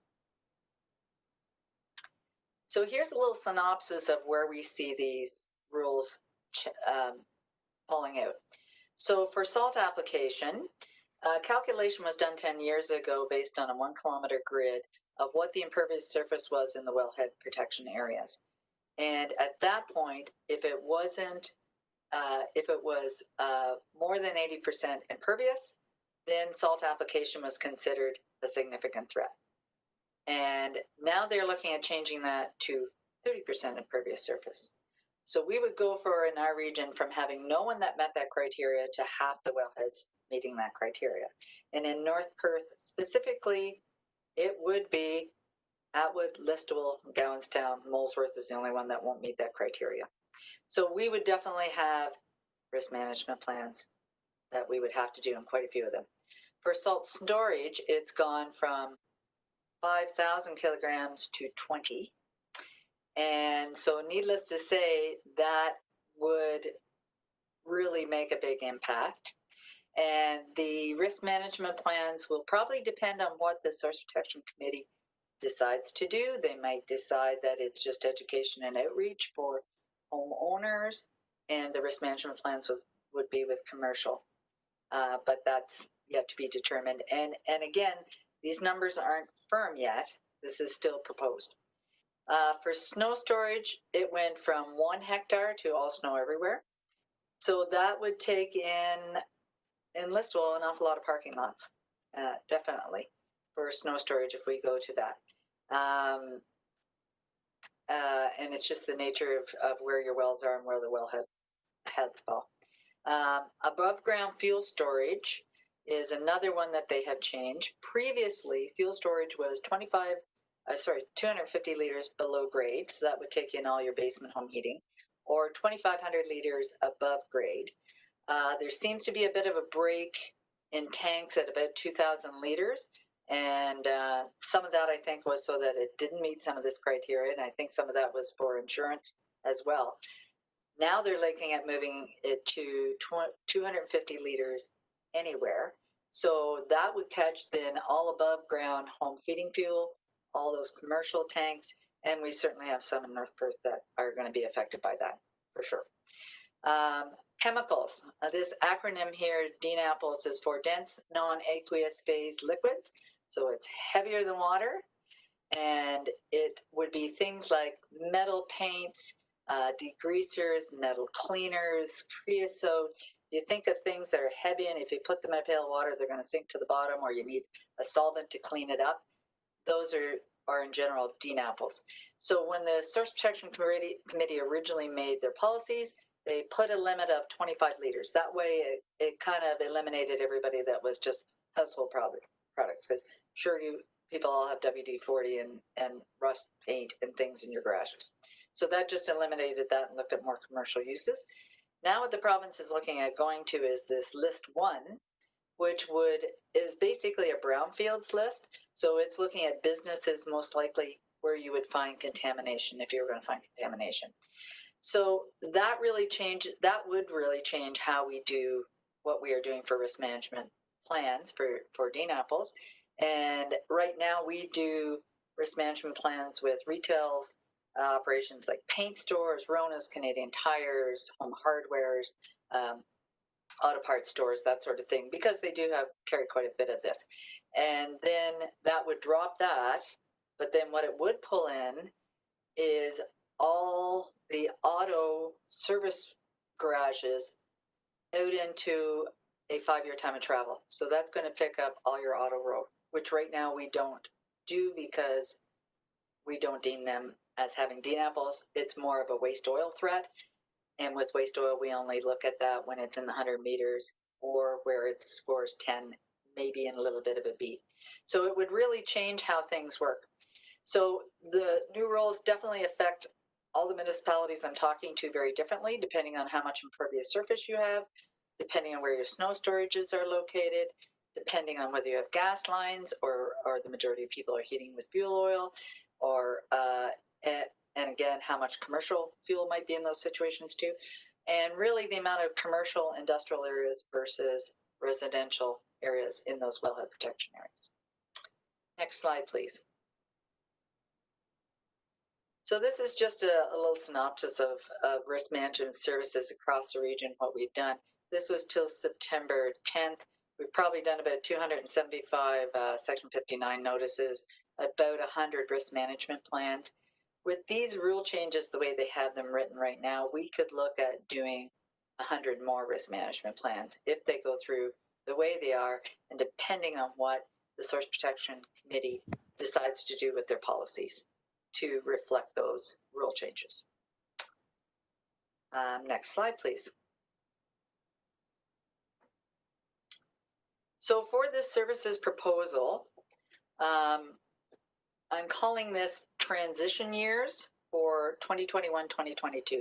So here's a little synopsis of where we see these rules falling out. So for salt application, calculation was done 10 years ago based on a 1 kilometer grid of what the impervious surface was in the wellhead protection areas. And at that point, if it was more than 80% impervious, then salt application was considered a significant threat. And now they're looking at changing that to 30% impervious surface. So we would go for, in our region, from having no one that met that criteria to half the wellheads meeting that criteria. And in North Perth specifically, it would be Atwood, Listowel, Gowanstown. Molesworth is the only one that won't meet that criteria. So we would definitely have risk management plans that we would have to do, and quite a few of them. For salt storage, it's gone from 5,000 kilograms to 20. And so needless to say, that would really make a big impact. And the risk management plans will probably depend on what the Source Protection Committee decides to do. They might decide that it's just education and outreach for homeowners, and the risk management plans would be with commercial. But that's yet to be determined. And again, these numbers aren't firm yet. This is still proposed. For snow storage, it went from 1 hectare to all snow everywhere. So that would take in Listowel an awful lot of parking lots, definitely, for snow storage if we go to that. And it's just the nature of where your wells are and where the wellheads fall. Above ground fuel storage is another one that they have changed. Previously, fuel storage was 250 liters below grade, so that would take in all your basement home heating, or 2,500 liters above grade. There seems to be a bit of a break in tanks at about 2,000 liters, and some of that I think was so that it didn't meet some of this criteria, and I think some of that was for insurance as well. Now they're looking at moving it to 250 liters anywhere. So that would catch then all above ground home heating fuel, all those commercial tanks, and we certainly have some in North Perth that are going to be affected by that, for sure. Chemicals. This acronym here, DNAPLs, is for dense non-aqueous phase liquids. So it's heavier than water, and it would be things like metal paints, degreasers, metal cleaners, creosote. You think of things that are heavy, and if you put them in a pail of water, they're going to sink to the bottom, or you need a solvent to clean it up. Those are in general DNAPLs. So when the Source Protection Committee originally made their policies, they put a limit of 25 liters. That way it kind of eliminated everybody that was just household products, because sure, people all have WD-40 and rust paint and things in your garages. So that just eliminated that and looked at more commercial uses. Now what the province is looking at going to is this list 1, which is basically a brownfields list. So it's looking at businesses most likely where you would find contamination, if you were going to find contamination. So that would really change how we do what we are doing for risk management plans for DNAPLs. And right now we do risk management plans with retail operations like paint stores, Rona's, Canadian Tires, Home Hardwares, auto parts stores, that sort of thing, because they do carry quite a bit of this. And then that would drop that, but then what it would pull in is all the auto service garages out into a 5-year time of travel. So that's going to pick up all your auto road, which right now we don't do because we don't deem them as having DNAPLs. It's more of a waste oil threat. And with waste oil, we only look at that when it's in the 100 meters or where it scores 10, maybe in a little bit of a B. So it would really change how things work. So the new rules definitely affect all the municipalities I'm talking to very differently, depending on how much impervious surface you have, depending on where your snow storages are located, depending on whether you have gas lines or the majority of people are heating with fuel oil, or and again, how much commercial fuel might be in those situations too. And really the amount of commercial industrial areas versus residential areas in those wellhead protection areas. Next slide, please. So this is just a little synopsis of risk management services across the region, what we've done. This was till September 10th. We've probably done about 275 Section 59 notices, about 100 risk management plans. With these rule changes, the way they have them written right now, we could look at doing 100 more risk management plans if they go through the way they are, and depending on what the Source Protection Committee decides to do with their policies to reflect those rule changes. Next slide, please. So for this services proposal, I'm calling this transition years for 2021-2022,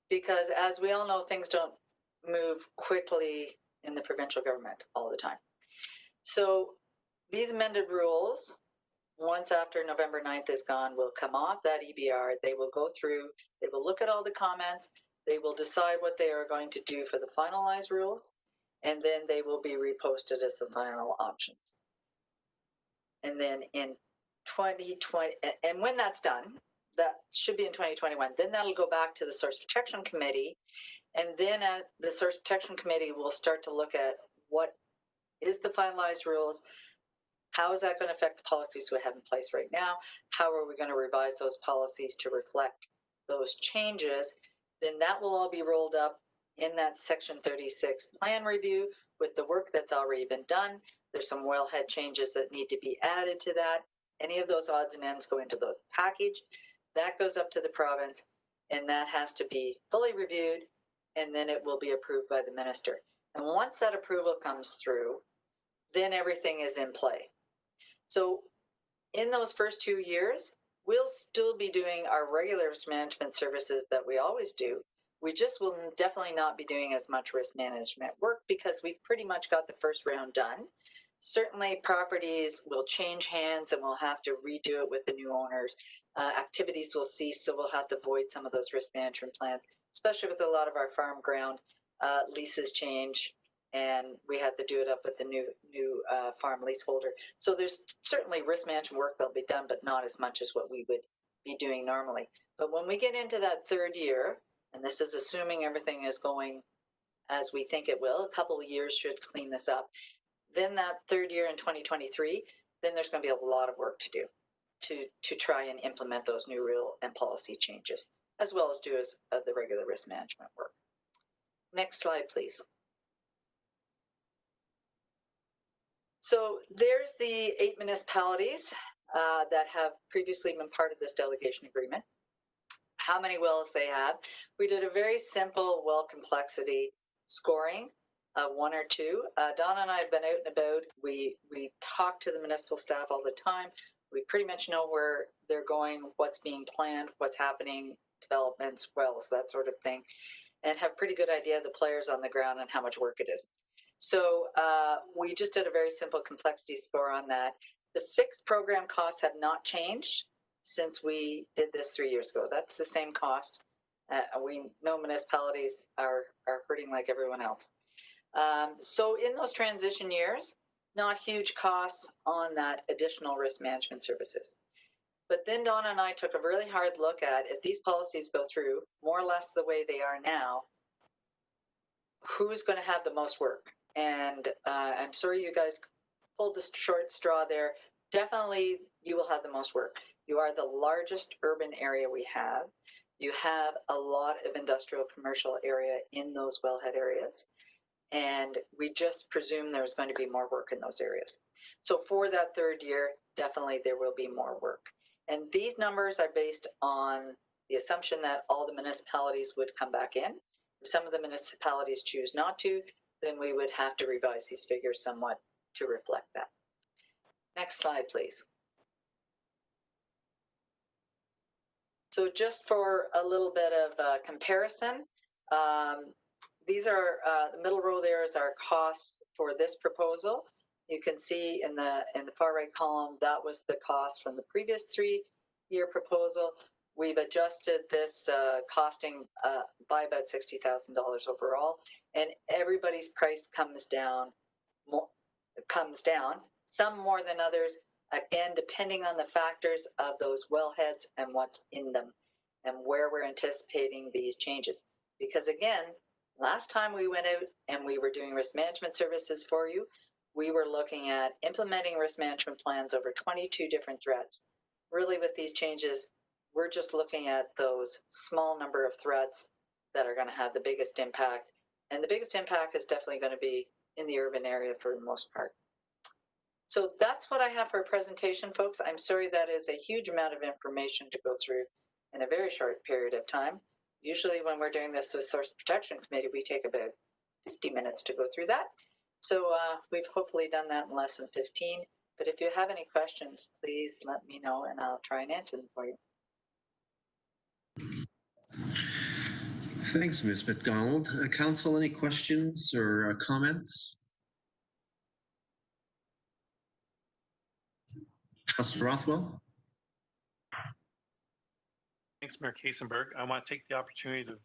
because as we all know, things don't move quickly in the provincial government all the time. So these amended rules, once after November 9th is gone, will come off that EBR. They will go through, they will look at all the comments, they will decide what they are going to do for the finalized rules, and then they will be reposted as the final options. And then in 2020, and when that's done, that should be in 2021, then that'll go back to the Source Protection Committee, and then the Source Protection Committee will start to look at what is the finalized rules, how is that going to affect the policies we have in place right now, how are we going to revise those policies to reflect those changes. Then that will all be rolled up in that Section 36 plan review with the work that's already been done. There's some wellhead changes that need to be added to that. Any of those odds and ends go into the package. That goes up to the province, and that has to be fully reviewed, and then it will be approved by the minister. And once that approval comes through, then everything is in play. So in those first 2 years, we'll still be doing our regular risk management services that we always do. We just will definitely not be doing as much risk management work because we've pretty much got the first round done. Certainly properties will change hands and we'll have to redo it with the new owners. Activities will cease, so we'll have to void some of those risk management plans, especially with a lot of our farm ground. Leases change and we have to do it up with the new farm leaseholder. So there's certainly risk management work that'll be done, but not as much as what we would be doing normally. But when we get into that third year, and this is assuming everything is going as we think it will, a couple of years should clean this up. Then that third year in 2023, then there's going to be a lot of work to do to try and implement those new rule and policy changes, as well as do the regular risk management work. Next slide, please. So there's the 8 municipalities that have previously been part of this delegation agreement. How many wells they have. We did a very simple well complexity scoring of 1 or 2. Donna and I have been out and about. We talk to the municipal staff all the time. We pretty much know where they're going, what's being planned, what's happening, developments, wells, that sort of thing, and have pretty good idea of the players on the ground and how much work it is. So we just did a very simple complexity score on that. The fixed program costs have not changed since we did this 3 years ago. That's the same cost. We know municipalities are hurting like everyone else. So in those transition years, not huge costs on that additional risk management services. But then Donna and I took a really hard look at, if these policies go through more or less the way they are now, who's going to have the most work? And I'm sorry you guys pulled the short straw there. Definitely you will have the most work. You are the largest urban area we have. You have a lot of industrial commercial area in those wellhead areas. And we just presume there's going to be more work in those areas. So for that third year, definitely there will be more work. And these numbers are based on the assumption that all the municipalities would come back in. If some of the municipalities choose not to, then we would have to revise these figures somewhat to reflect that. Next slide, please. So just for a little bit of comparison, these are the middle row. There is our costs for this proposal. You can see in the far right column that was the cost from the previous 3-year proposal. We've adjusted this costing by about $60,000 overall, and everybody's price comes down. Some more than others. Again, depending on the factors of those wellheads and what's in them, and where we're anticipating these changes. Because again, last time we went out and we were doing risk management services for you, we were looking at implementing risk management plans over 22 different threats. Really, with these changes, we're just looking at those small number of threats that are going to have the biggest impact. And the biggest impact is definitely going to be in the urban area for the most part. So that's what I have for a presentation, folks. I'm sorry that is a huge amount of information to go through in a very short period of time. Usually when we're doing this with Source Protection Committee, we take about 50 minutes to go through that. So we've hopefully done that in less than 15. But if you have any questions, please let me know and I'll try and answer them for you. Thanks, Ms. McDonald. Council, any questions or comments? Councillor Rothwell? Thanks, Mayor Kaysenberg. I want to take the opportunity to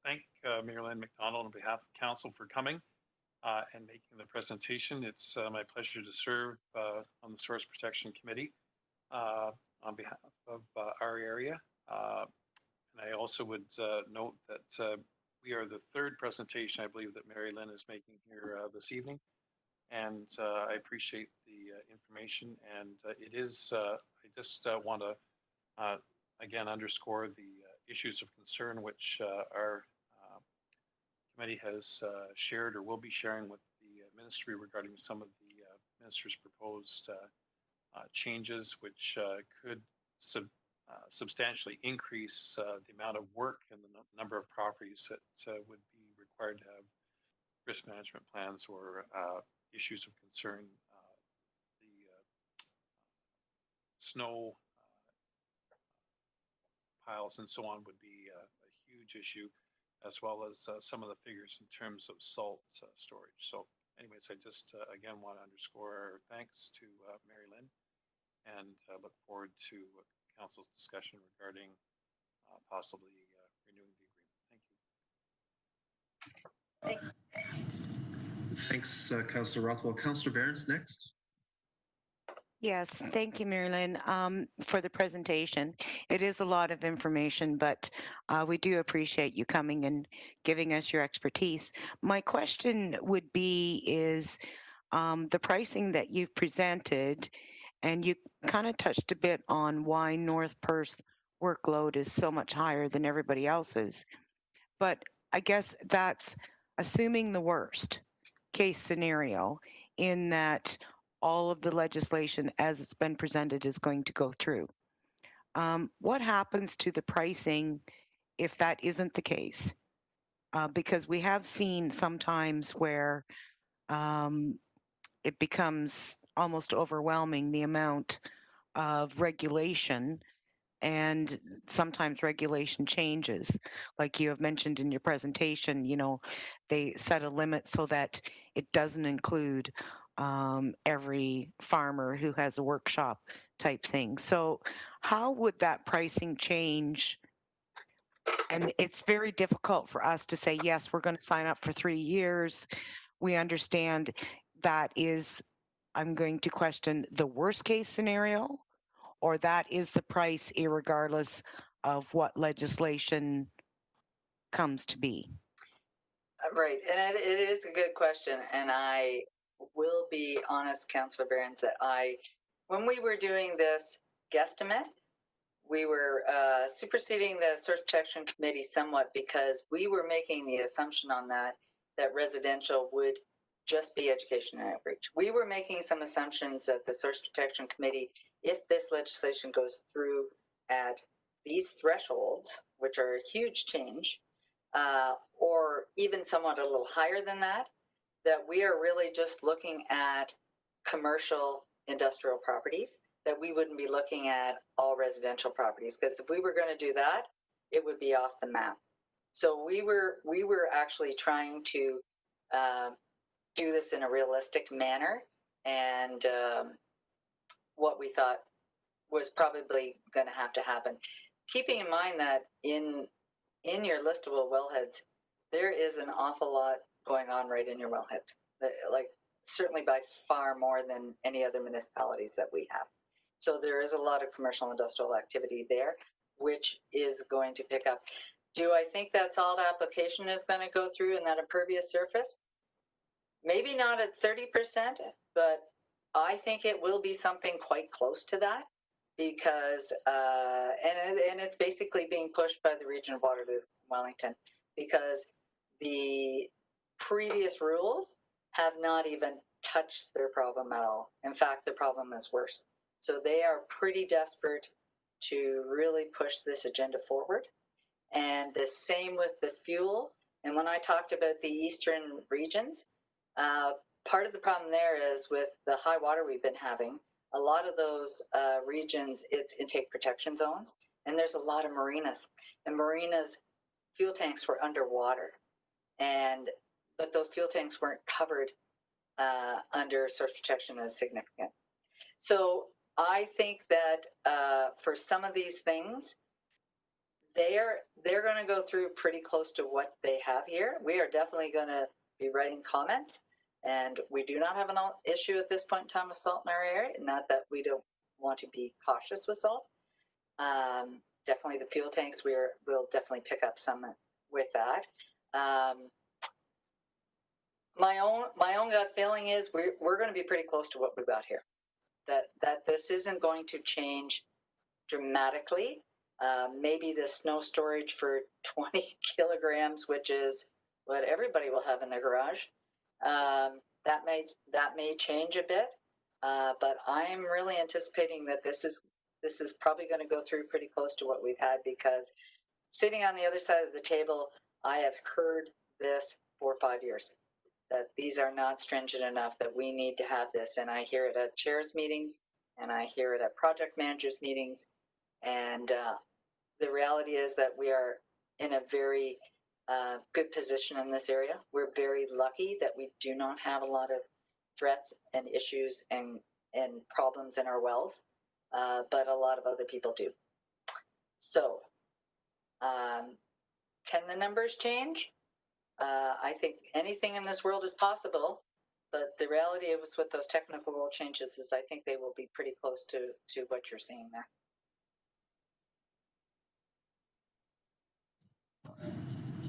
thank Mayor Lynn McDonald on behalf of Council for coming and making the presentation. It's my pleasure to serve on the Source Protection Committee on behalf of our area. And I also would note that we are the third presentation, I believe, that Mary Lynn is making here this evening. And I appreciate the information. And it is, I just want to, again, underscore the issues of concern which our committee has shared or will be sharing with the ministry regarding some of the minister's proposed changes, which could substantially increase the amount of work and the number of properties that would be required to have risk management plans or issues of concern. The snow piles and so on would be a huge issue, as well as some of the figures in terms of salt storage. So anyways, I just again want to underscore our thanks to Mary Lynn and look forward to Council's discussion regarding possibly renewing the agreement. Thank you. Thanks, Councillor Rothwell. Councillor Barron's next. Yes, thank you, Mary Lynn, for the presentation. It is a lot of information, but we do appreciate you coming and giving us your expertise. My question would be is the pricing that you've presented, and you kind of touched a bit on why North Perth workload is so much higher than everybody else's. But I guess that's assuming the worst case scenario in that all of the legislation as it's been presented is going to go through. What happens to the pricing if that isn't the case? Because we have seen sometimes where it becomes almost overwhelming, the amount of regulation, and sometimes regulation changes. Like you have mentioned in your presentation, you know, they set a limit so that it doesn't include every farmer who has a workshop type thing. So how would that pricing change? And it's very difficult for us to say, yes, we're going to sign up for 3 years. We understand that is, I'm going to question the worst case scenario, or that is the price irregardless of what legislation comes to be. Right, and it is a good question, and I will be honest, Councillor Behrens, that when we were doing this guesstimate, we were superseding the Source Protection Committee somewhat because we were making the assumption on that residential would just be education and outreach. We were making some assumptions that the Source Protection Committee, if this legislation goes through at these thresholds, which are a huge change, or even somewhat a little higher than that we are really just looking at commercial industrial properties, that we wouldn't be looking at all residential properties. Because if we were going to do that, it would be off the map. So we were actually trying to do this in a realistic manner, and what we thought was probably going to have to happen. Keeping in mind that in your listable wellheads, there is an awful lot going on right in your wellheads, like certainly by far more than any other municipalities that we have. So there is a lot of commercial industrial activity there, which is going to pick up. Do I think that salt application is going to go through in that impervious surface? Maybe not at 30%, but I think it will be something quite close to that, because and it's basically being pushed by the Region of Waterloo Wellington, because the previous rules have not even touched their problem at all. In fact, the problem is worse. So they are pretty desperate to really push this agenda forward. And the same with the fuel. And when I talked about the eastern regions, part of the problem there is with the high water we've been having, a lot of those regions, it's intake protection zones, and there's a lot of marinas. And marinas, fuel tanks were underwater, but those fuel tanks weren't covered under source protection as significant. So I think that for some of these things, they're going to go through pretty close to what they have here. We are definitely going to be writing comments, and we do not have an issue at this point in time with salt in our area. Not that we don't want to be cautious with salt. Definitely the fuel tanks, we'll definitely pick up some with that. My own gut feeling is we're going to be pretty close to what we've got here. That this isn't going to change dramatically. Maybe the snow storage for 20 kilograms, which is what everybody will have in their garage, that may change a bit. But I'm really anticipating that this is probably going to go through pretty close to what we've had, because sitting on the other side of the table, I have heard this for 5 years, that these are not stringent enough, that we need to have this. And I hear it at chairs meetings, and I hear it at project managers meetings. And the reality is that we are in a very good position in this area. We're very lucky that we do not have a lot of threats and issues and problems in our wells, but a lot of other people do. So can the numbers change? I think anything in this world is possible, but the reality is with those technical rule changes is I think they will be pretty close to what you're seeing there.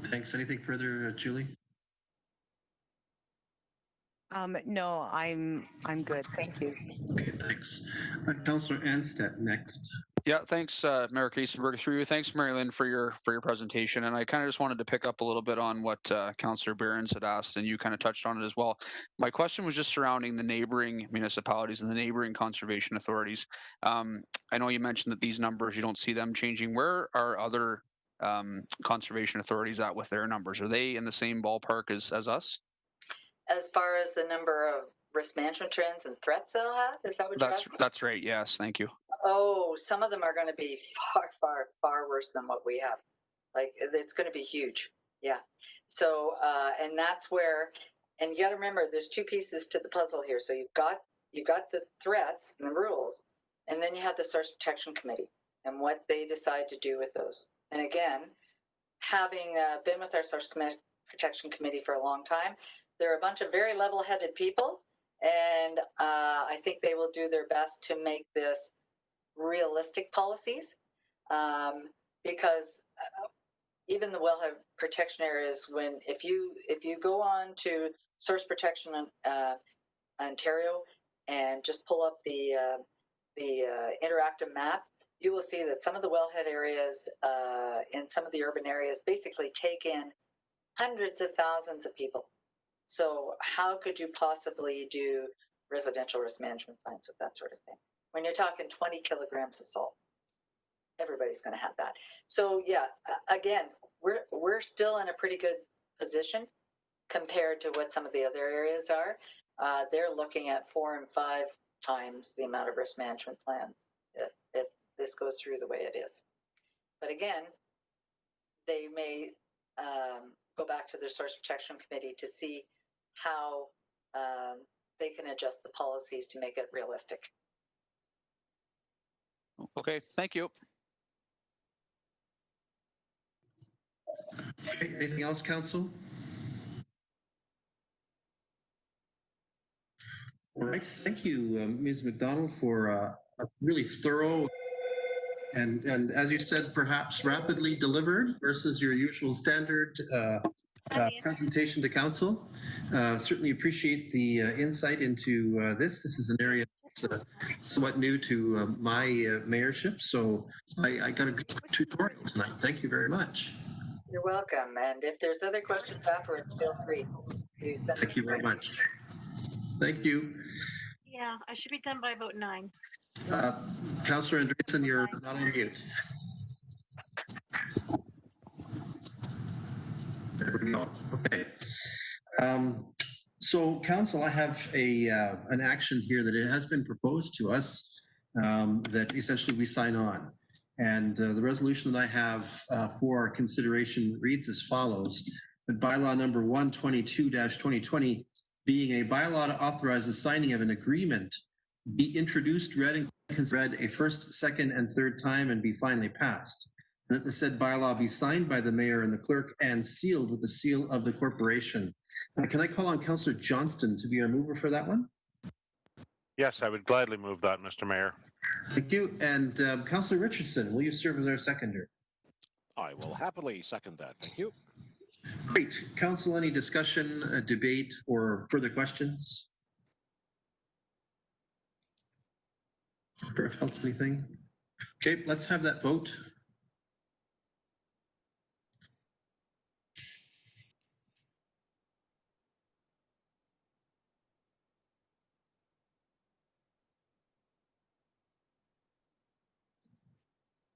Thanks. Anything further, Julie? No, I'm good. Thank you. Okay, thanks. Councillor Anstead next. Yeah, thanks, Mayor Kaysenberg, through you. Thanks, Mary Lynn, for your presentation. And I kind of just wanted to pick up a little bit on what Councillor Behrens had asked, and you kind of touched on it as well. My question was just surrounding the neighboring municipalities and the neighboring conservation authorities. I know you mentioned that these numbers, you don't see them changing. Where are other conservation authorities at with their numbers? Are they in the same ballpark as us? As far as the number of risk management trends and threats they'll have, is that what you're asking? That's right. Yes, thank you. Oh, some of them are going to be far, far, far worse than what we have. Like, it's going to be huge. Yeah. So, and that's where, and you got to remember, there's two pieces to the puzzle here. So you've got the threats and the rules, and then you have the Source Protection Committee and what they decide to do with those. And again, having been with our Source Protection Committee for a long time, they're a bunch of very level-headed people, and I think they will do their best to make this realistic policies, because even the wellhead protection areas, if you go on to Source Protection Ontario and just pull up the interactive map, you will see that some of the wellhead areas in some of the urban areas basically take in hundreds of thousands of people. So how could you possibly do residential risk management plans with that sort of thing? When you're talking 20 kilograms of salt, everybody's going to have that. So yeah, again, we're still in a pretty good position compared to what some of the other areas are. They're looking at 4 and 5 times the amount of risk management plans if this goes through the way it is. But again, they may go back to their source protection committee to see how they can adjust the policies to make it realistic. Okay, thank you. Okay, anything else, Council? All right, thank you, Ms. McDonald, for a really thorough and as you said, perhaps rapidly delivered versus your usual standard presentation to Council. Certainly appreciate the insight into this. This is an area that's somewhat new to my mayorship, so I got a good tutorial tonight. Thank you very much. You're welcome. And if there's other questions afterwards, feel free to send them. Thank you very much. Thank you. Yeah, I should be done by about 9. Councillor Andreessen, you're not on mute. There we go. Okay. So, Council, I have an action here that it has been proposed to us that essentially we sign on. And the resolution that I have for our consideration reads as follows: that bylaw number 122-2020, being a bylaw to authorize the signing of an agreement, be introduced, read, and read a first, second, and third time, and be finally passed. And that the said bylaw be signed by the mayor and the clerk and sealed with the seal of the corporation. Can I call on Councillor Johnston to be our mover for that one? Yes, I would gladly move that, Mr. Mayor. Thank you. And Councillor Richardson, will you serve as our seconder? I will happily second that. Thank you. Great. Council, any discussion, debate, or further questions? Or else anything? Okay, let's have that vote.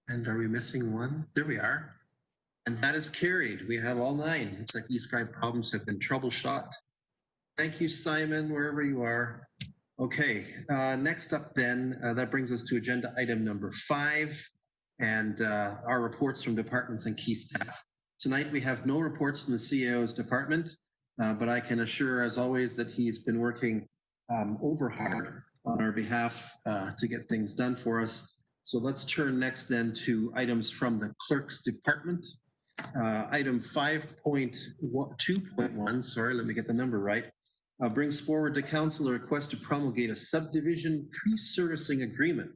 And are we missing one? There we are. And that is carried. We have all 9. It's like these Skype problems have been troubleshot. Thank you, Simon, wherever you are. Okay, next up then, that brings us to agenda item number 5 and our reports from departments and key staff. Tonight we have no reports from the CAO's department, but I can assure, as always, that he's been working over hard on our behalf to get things done for us. So let's turn next then to items from the clerk's department. Item 5.2.1, sorry, let me get the number right, brings forward to council a request to promulgate a subdivision pre-servicing agreement.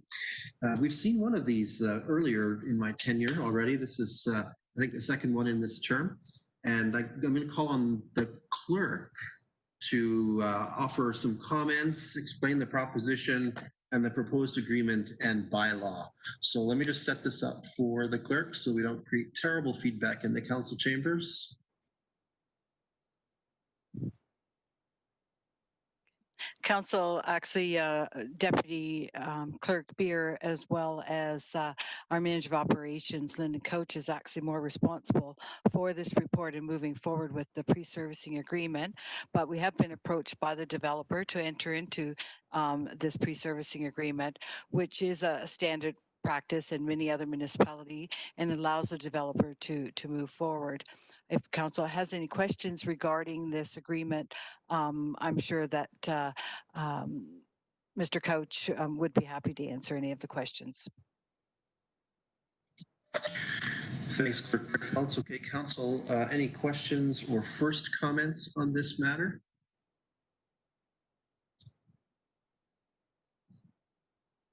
We've seen one of these earlier in my tenure already. This is, I think, the second one in this term. And I'm going to call on the clerk to offer some comments, explain the proposition and the proposed agreement and bylaw. So let me just set this up for the clerk so we don't create terrible feedback in the council chambers. Council, actually, Deputy Clerk Beer, as well as our Manager of Operations, Lyndon Coach, is actually more responsible for this report and moving forward with the pre-servicing agreement. But we have been approached by the developer to enter into this pre-servicing agreement, which is a standard practice in many other municipalities and allows the developer to move forward. If council has any questions regarding this agreement, I'm sure that Mr. Couch would be happy to answer any of the questions. Thanks, Clerk Feltz. Okay, council, any questions or first comments on this matter?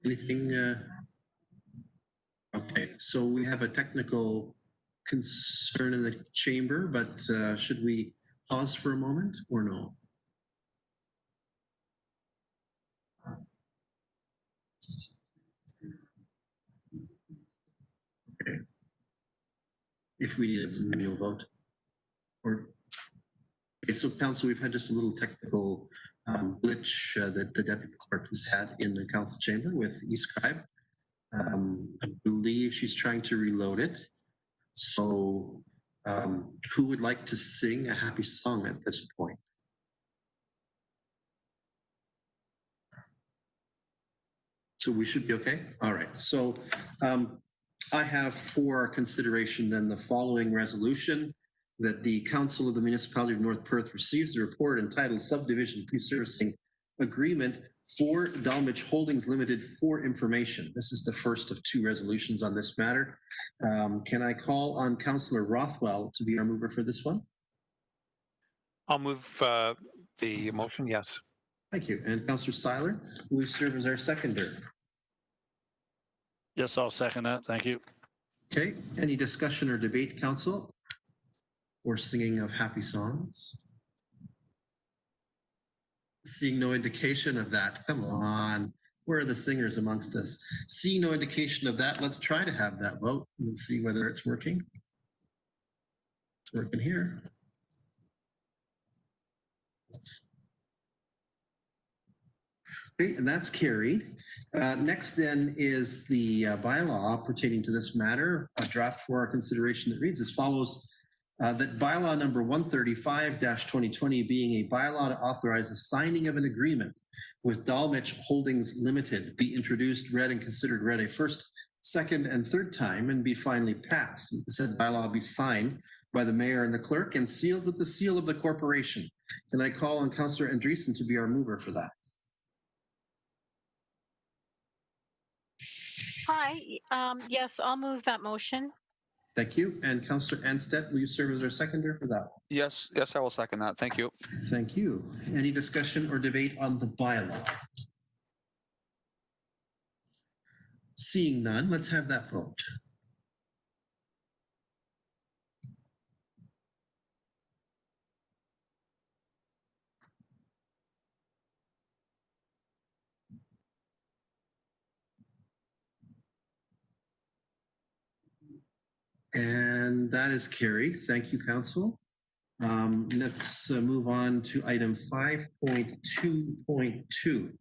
Anything? Okay, so we have a technical concern in the chamber, but should we pause for a moment or no? Okay. If we need a manual vote. Or okay, so council, we've had just a little technical glitch that the deputy clerk has had in the council chamber with eScribe. I believe she's trying to reload it. So who would like to sing a happy song at this point? So we should be okay? All right. So I have for consideration then the following resolution. that the Council of the Municipality of North Perth receives the report entitled Subdivision Pre-Servicing Agreement for Dalmich Holdings Limited for information. This is the first of two resolutions on this matter. Can I call on Councillor Rothwell to be our mover for this one? I'll move the motion, yes. Thank you. And Councillor Seiler, will you serve as our seconder? Yes, I'll second that. Thank you. Okay. Any discussion or debate, Council? Or singing of happy songs? Seeing no indication of that. Come on. Where are the singers amongst us? Seeing no indication of that, let's try to have that vote and see whether it's working. It's working here. Okay, and that's carried. Next then is the bylaw pertaining to this matter, a draft for our consideration that reads as follows. That bylaw number 135-2020 being a bylaw to authorize the signing of an agreement with Dalmich Holdings Limited be introduced, read, and considered read a first, second, and third time and be finally passed. The said bylaw be signed by the mayor and the clerk and sealed with the seal of the corporation. Can I call on Councillor Andreessen to be our mover for that? Hi, yes, I'll move that motion. Thank you. And Councillor Anstedt, will you serve as our seconder for that? Yes, I will second that. Thank you. Thank you. Any discussion or debate on the bylaw? Seeing none, let's have that vote. And that is carried. Thank you, Council. Let's move on to item 5.2.2.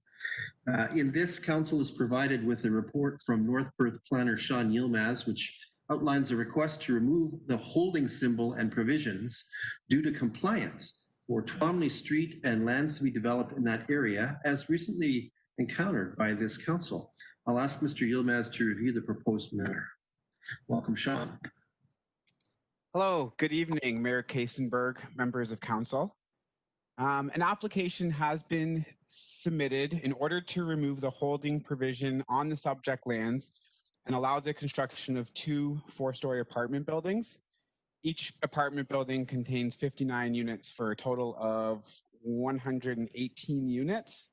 In this, Council is provided with a report from North Perth planner Sean Yilmaz, which outlines a request to remove the holding symbol and provisions due to compliance for Twomley Street and lands to be developed in that area as recently encountered by this Council. I'll ask Mr. Yilmaz to review the proposed matter. Welcome, Sean. Hello, good evening, Mayor Kaysenberg, members of council. An application has been submitted in order to remove the holding provision on the subject lands and allow the construction of two four-story apartment buildings. Each apartment building contains 59 units for a total of 118 units.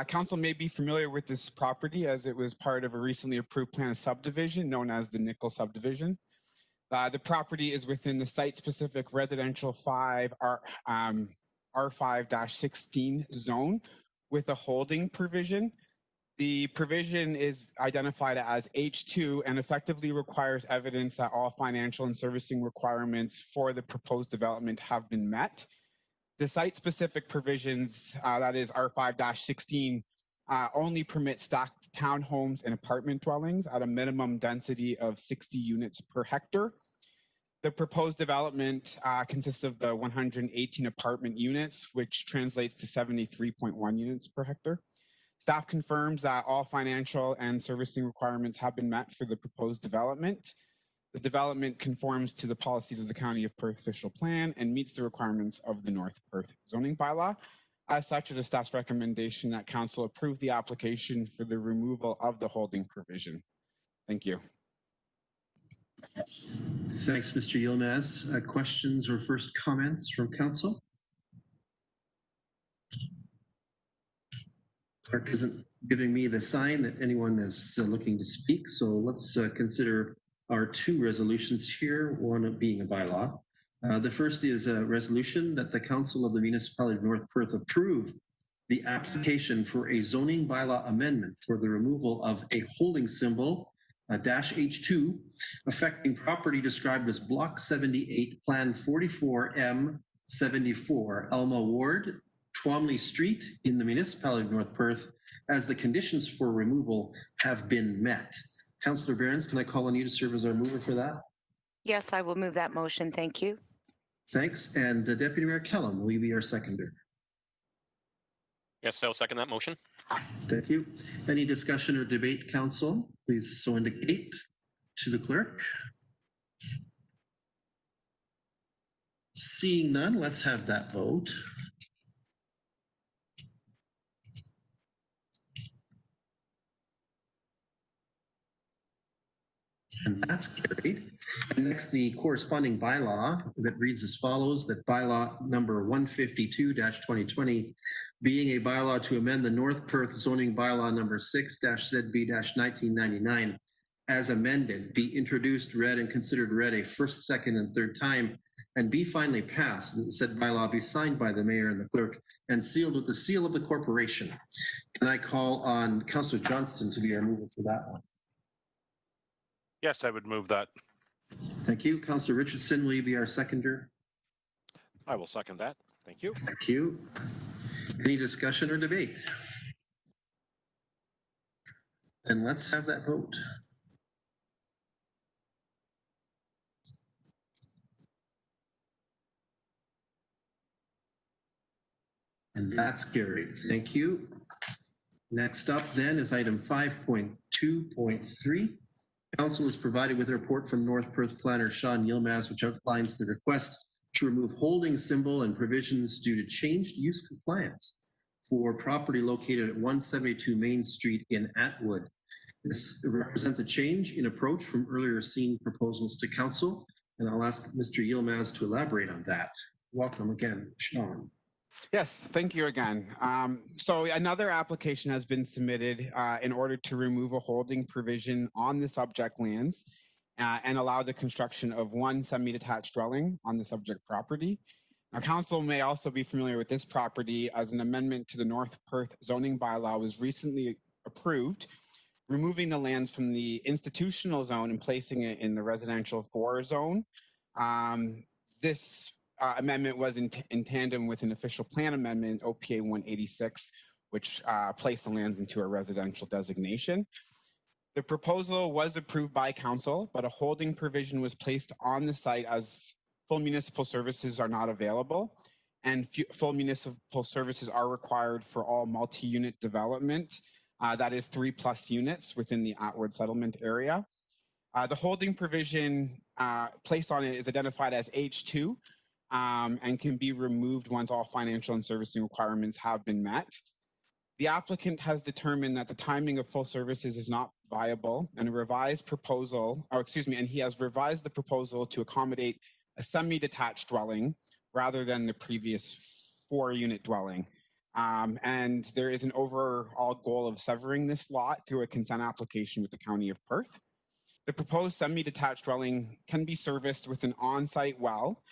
Council may be familiar with this property as it was part of a recently approved plan of subdivision known as the Nickel Subdivision. The property is within the site-specific residential R5-16 zone with a holding provision. The provision is identified as H2 and effectively requires evidence that all financial and servicing requirements for the proposed development have been met. The site-specific provisions, that is R5-16, only permit stacked townhomes and apartment dwellings at a minimum density of 60 units per hectare. The proposed development consists of the 118 apartment units, which translates to 73.1 units per hectare. Staff confirms that all financial and servicing requirements have been met for the proposed development. The development conforms to the policies of the County of Perth official plan and meets the requirements of the North Perth zoning bylaw. As such, it is staff's recommendation that council approve the application for the removal of the holding provision. Thank you. Thanks, Mr. Yilmaz. Questions or first comments from council? Clerk isn't giving me the sign that anyone is looking to speak, so let's consider our two resolutions here, one being a bylaw. The first is a resolution that the Council of the Municipality of North Perth approve the application for a zoning bylaw amendment for the removal of a holding symbol -H2 affecting property described as Block 78, Plan 44M74, Elma Ward, Twomley Street in the Municipality of North Perth, as the conditions for removal have been met. Councillor Behrens, can I call on you to serve as our mover for that? Yes, I will move that motion. Thank you. Thanks. And Deputy Mayor Kellum, will you be our seconder? Yes, I'll second that motion. Thank you. Any discussion or debate, council? Please so indicate to the clerk. Seeing none, let's have that vote. And that's carried. And next, the corresponding bylaw that reads as follows, that bylaw number 152-2020, being a bylaw to amend the North Perth zoning bylaw number 6-ZB-1999 as amended, be introduced, read, and considered read a first, second, and third time, and be finally passed, and said bylaw be signed by the mayor and the clerk and sealed with the seal of the corporation. Can I call on Councillor Johnston to be our mover for that one? Yes, I would move that. Thank you. Councillor Richardson, will you be our seconder? I will second that. Thank you. Thank you. Any discussion or debate? Then let's have that vote. And that's carried. Thank you. Next up then is item 5.2.3. Council is provided with a report from North Perth planner Sean Yilmaz, which outlines the request to remove holding symbol and provisions due to changed use compliance for property located at 172 Main Street in Atwood. This represents a change in approach from earlier seen proposals to council, and I'll ask Mr. Yilmaz to elaborate on that. Welcome again, Sean. Yes, thank you again. So another application has been submitted in order to remove a holding provision on the subject lands and allow the construction of one semi-detached dwelling on the subject property. Now, council may also be familiar with this property as an amendment to the North Perth zoning bylaw was recently approved, removing the lands from the institutional zone and placing it in the residential 4 zone. This amendment was in tandem with an official plan amendment, OPA 186, which placed the lands into a residential designation. The proposal was approved by council, but a holding provision was placed on the site as full municipal services are not available, and full municipal services are required for all multi-unit development, that is 3+ units within the Atwood settlement area. The holding provision placed on it is identified as H2, and can be removed once all financial and servicing requirements have been met. The applicant has determined that the timing of full services is not viable, and a revised proposal, and he has revised the proposal to accommodate a semi-detached dwelling rather than the previous 4-unit dwelling. And there is an overall goal of severing this lot through a consent application with the County of Perth. The proposed semi-detached dwelling can be serviced with an on-site well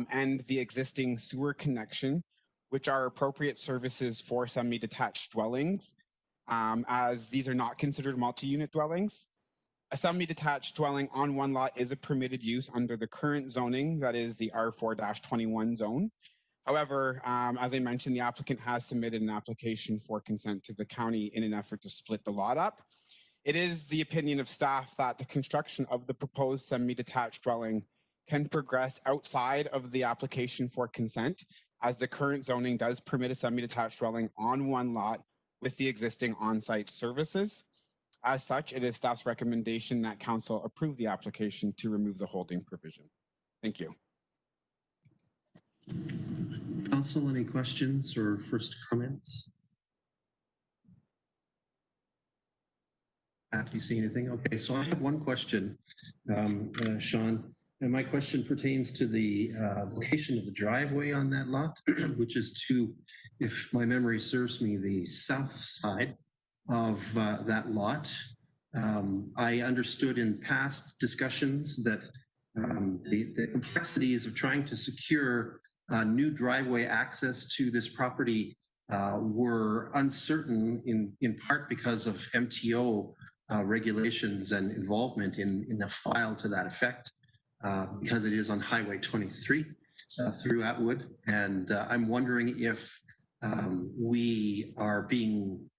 and the existing sewer connection, which are appropriate services for semi-detached dwellings, as these are not considered multi-unit dwellings. A semi-detached dwelling on one lot is a permitted use under the current zoning, that is the R4-21 zone. However, as I mentioned, the applicant has submitted an application for consent to the county in an effort to split the lot up. It is the opinion of staff that the construction of the proposed semi-detached dwelling can progress outside of the application for consent, as the current zoning does permit a semi-detached dwelling on one lot with the existing on-site services. As such, it is staff's recommendation that council approve the application to remove the holding provision. Thank you. Council, any questions or first comments? Pat, do you see anything? Okay, so I have one question, Sean. And my question pertains to the location of the driveway on that lot, which is to, if my memory serves me, the south side of that lot. I understood in past discussions that the complexities of trying to secure new driveway access to this property were uncertain in part because of MTO regulations and involvement in a file to that effect. Because it is on Highway 23 through Atwood. And I'm wondering if we are being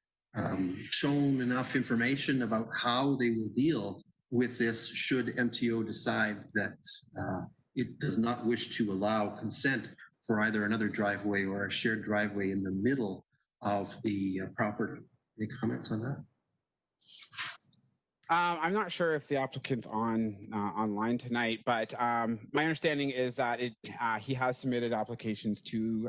shown enough information about how they will deal with this should MTO decide that it does not wish to allow consent for either another driveway or a shared driveway in the middle of the property. Any comments on that? I'm not sure if the applicant's online tonight, but my understanding is that he has submitted applications to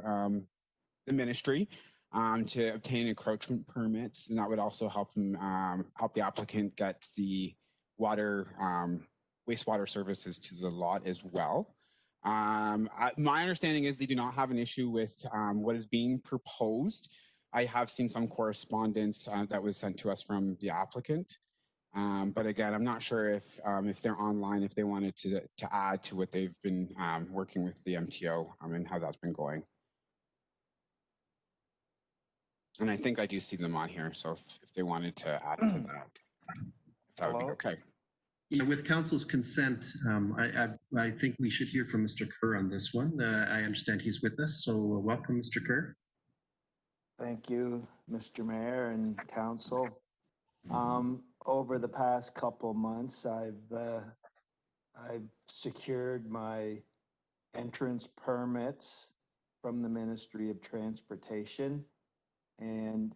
the ministry to obtain encroachment permits, and that would also help him help the applicant get the water wastewater services to the lot as well. My understanding is they do not have an issue with what is being proposed. I have seen some correspondence that was sent to us from the applicant. But again, I'm not sure if they're online, if they wanted to add to what they've been working with the MTO and how that's been going. And I think I do see them on here. So if they wanted to add to that would be okay. Yeah, with council's consent, I think we should hear from Mr. Kerr on this one. I understand he's with us, so welcome, Mr. Kerr. Thank you, Mr. Mayor and council. Over the past couple months, I've secured my entrance permits from the Ministry of Transportation, and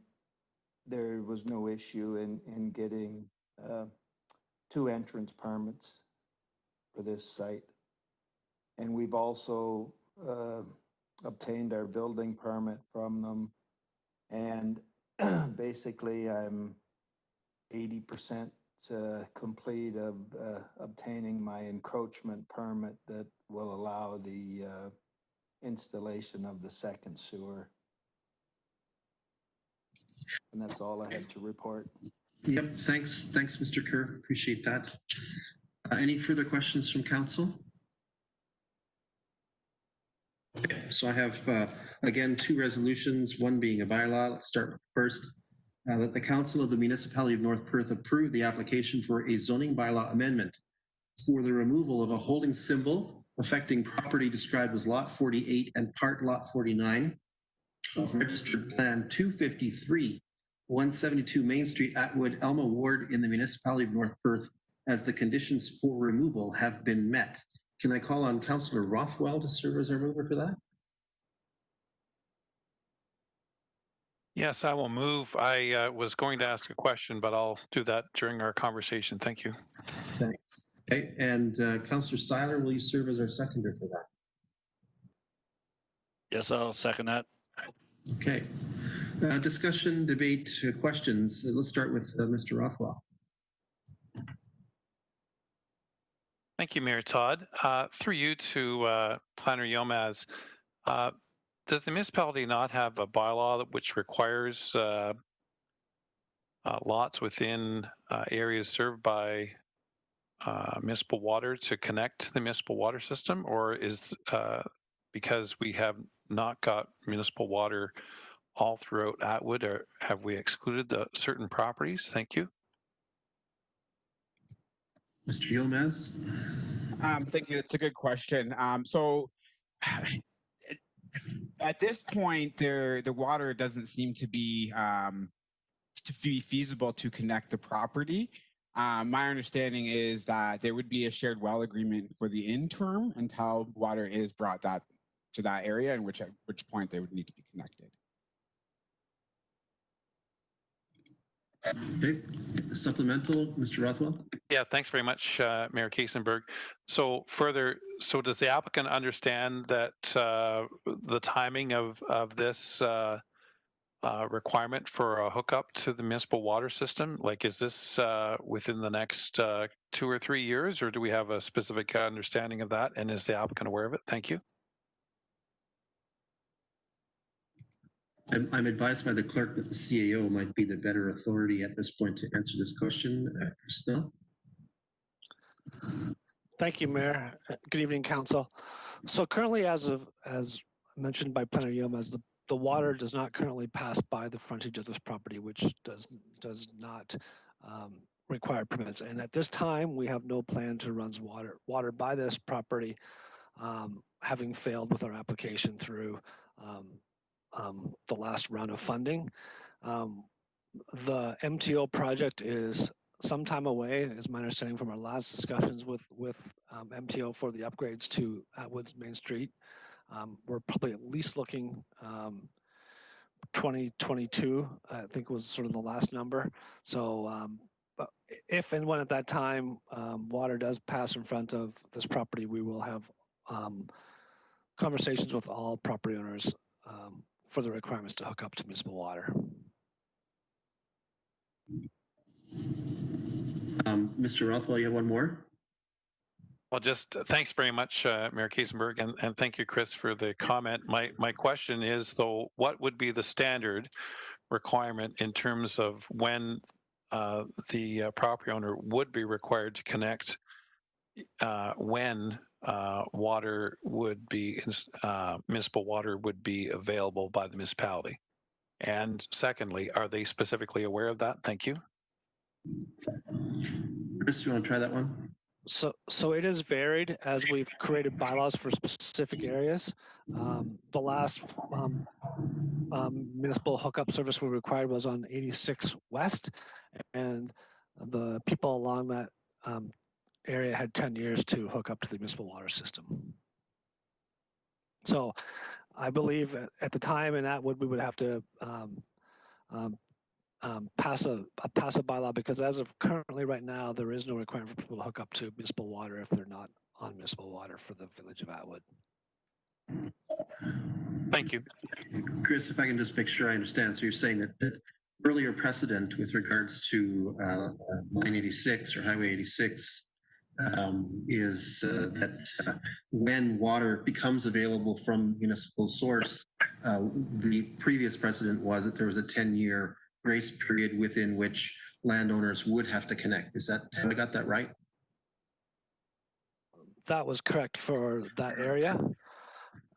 there was no issue in getting 2 entrance permits for this site. And we've also obtained our building permit from them, and basically I'm 80% complete of obtaining my encroachment permit that will allow the installation of the second sewer. And that's all I had to report. Yep, thanks, Mr. Kerr. Appreciate that. Any further questions from council? Okay, so I have, again, 2 resolutions, one being a bylaw. Let's start first. That the Council of the Municipality of North Perth approve the application for a zoning bylaw amendment for the removal of a holding symbol affecting property described as Lot 48 and Part Lot 49 of Registered Plan 253, 172 Main Street, Atwood, Elma Ward in the Municipality of North Perth, as the conditions for removal have been met. Can I call on Councillor Rothwell to serve as our mover for that? Yes, I will move. I was going to ask a question, but I'll do that during our conversation. Thank you. Thanks. Okay, and Councillor Seiler, will you serve as our seconder for that? Yes, I'll second that. Okay. Discussion, debate, questions. Let's start with Mr. Rothwell. Thank you, Mayor Todd. Through you to Planner Yomaz, does the municipality not have a bylaw which requires lots within areas served by municipal water to connect to the municipal water system, or is because we have not got municipal water all throughout Atwood, or have we excluded the certain properties? Thank you. Mr. Yomaz? Thank you. That's a good question. So at this point, the water doesn't seem to be feasible to connect the property. My understanding is that there would be a shared well agreement for the interim until water is brought to that area, and at which point they would need to be connected. Okay. Supplemental, Mr. Rothwell? Yeah, thanks very much, Mayor Kiesenberg. So does the applicant understand that the timing of this requirement for a hookup to the municipal water system? Like, is this within the next 2 or 3 years, or do we have a specific understanding of that? And is the applicant aware of it? Thank you. I'm advised by the clerk that the CAO might be the better authority at this point to answer this question. Christelle? Thank you, Mayor. Good evening, Council. So currently, as mentioned by Planner Yomaz, the water does not currently pass by the frontage of this property, which does not require permits. And at this time, we have no plan to run water by this property, having failed with our application through the last round of funding. The MTO project is some time away, is my understanding from our last discussions with MTO for the upgrades to Atwood's Main Street. We're probably at least looking 2022, I think was sort of the last number. So but if and when at that time water does pass in front of this property, we will have conversations with all property owners for the requirements to hook up to municipal water. Mr. Rothwell, you have one more? Well, just thanks very much, Mayor Kiesenberg, and thank you, Chris, for the comment. My question is, though, what would be the standard requirement in terms of when the property owner would be required to connect when water would be, municipal water would be available by the municipality? And secondly, are they specifically aware of that? Thank you. Chris, you want to try that one? So it is varied as we've created bylaws for specific areas. The last municipal hookup service we required was on 86 West, and the people along that area had 10 years to hook up to the municipal water system. So I believe at the time in Atwood, we would have to pass a bylaw, because as of currently right now, there is no requirement for people to hook up to municipal water if they're not on municipal water for the village of Atwood. Thank you. Chris, if I can just make sure I understand. So you're saying that earlier precedent with regards to 986 or Highway 86 is that when water becomes available from municipal source, the previous precedent was that there was a 10-year grace period within which landowners would have to connect. Is that, have I got that right? That was correct for that area.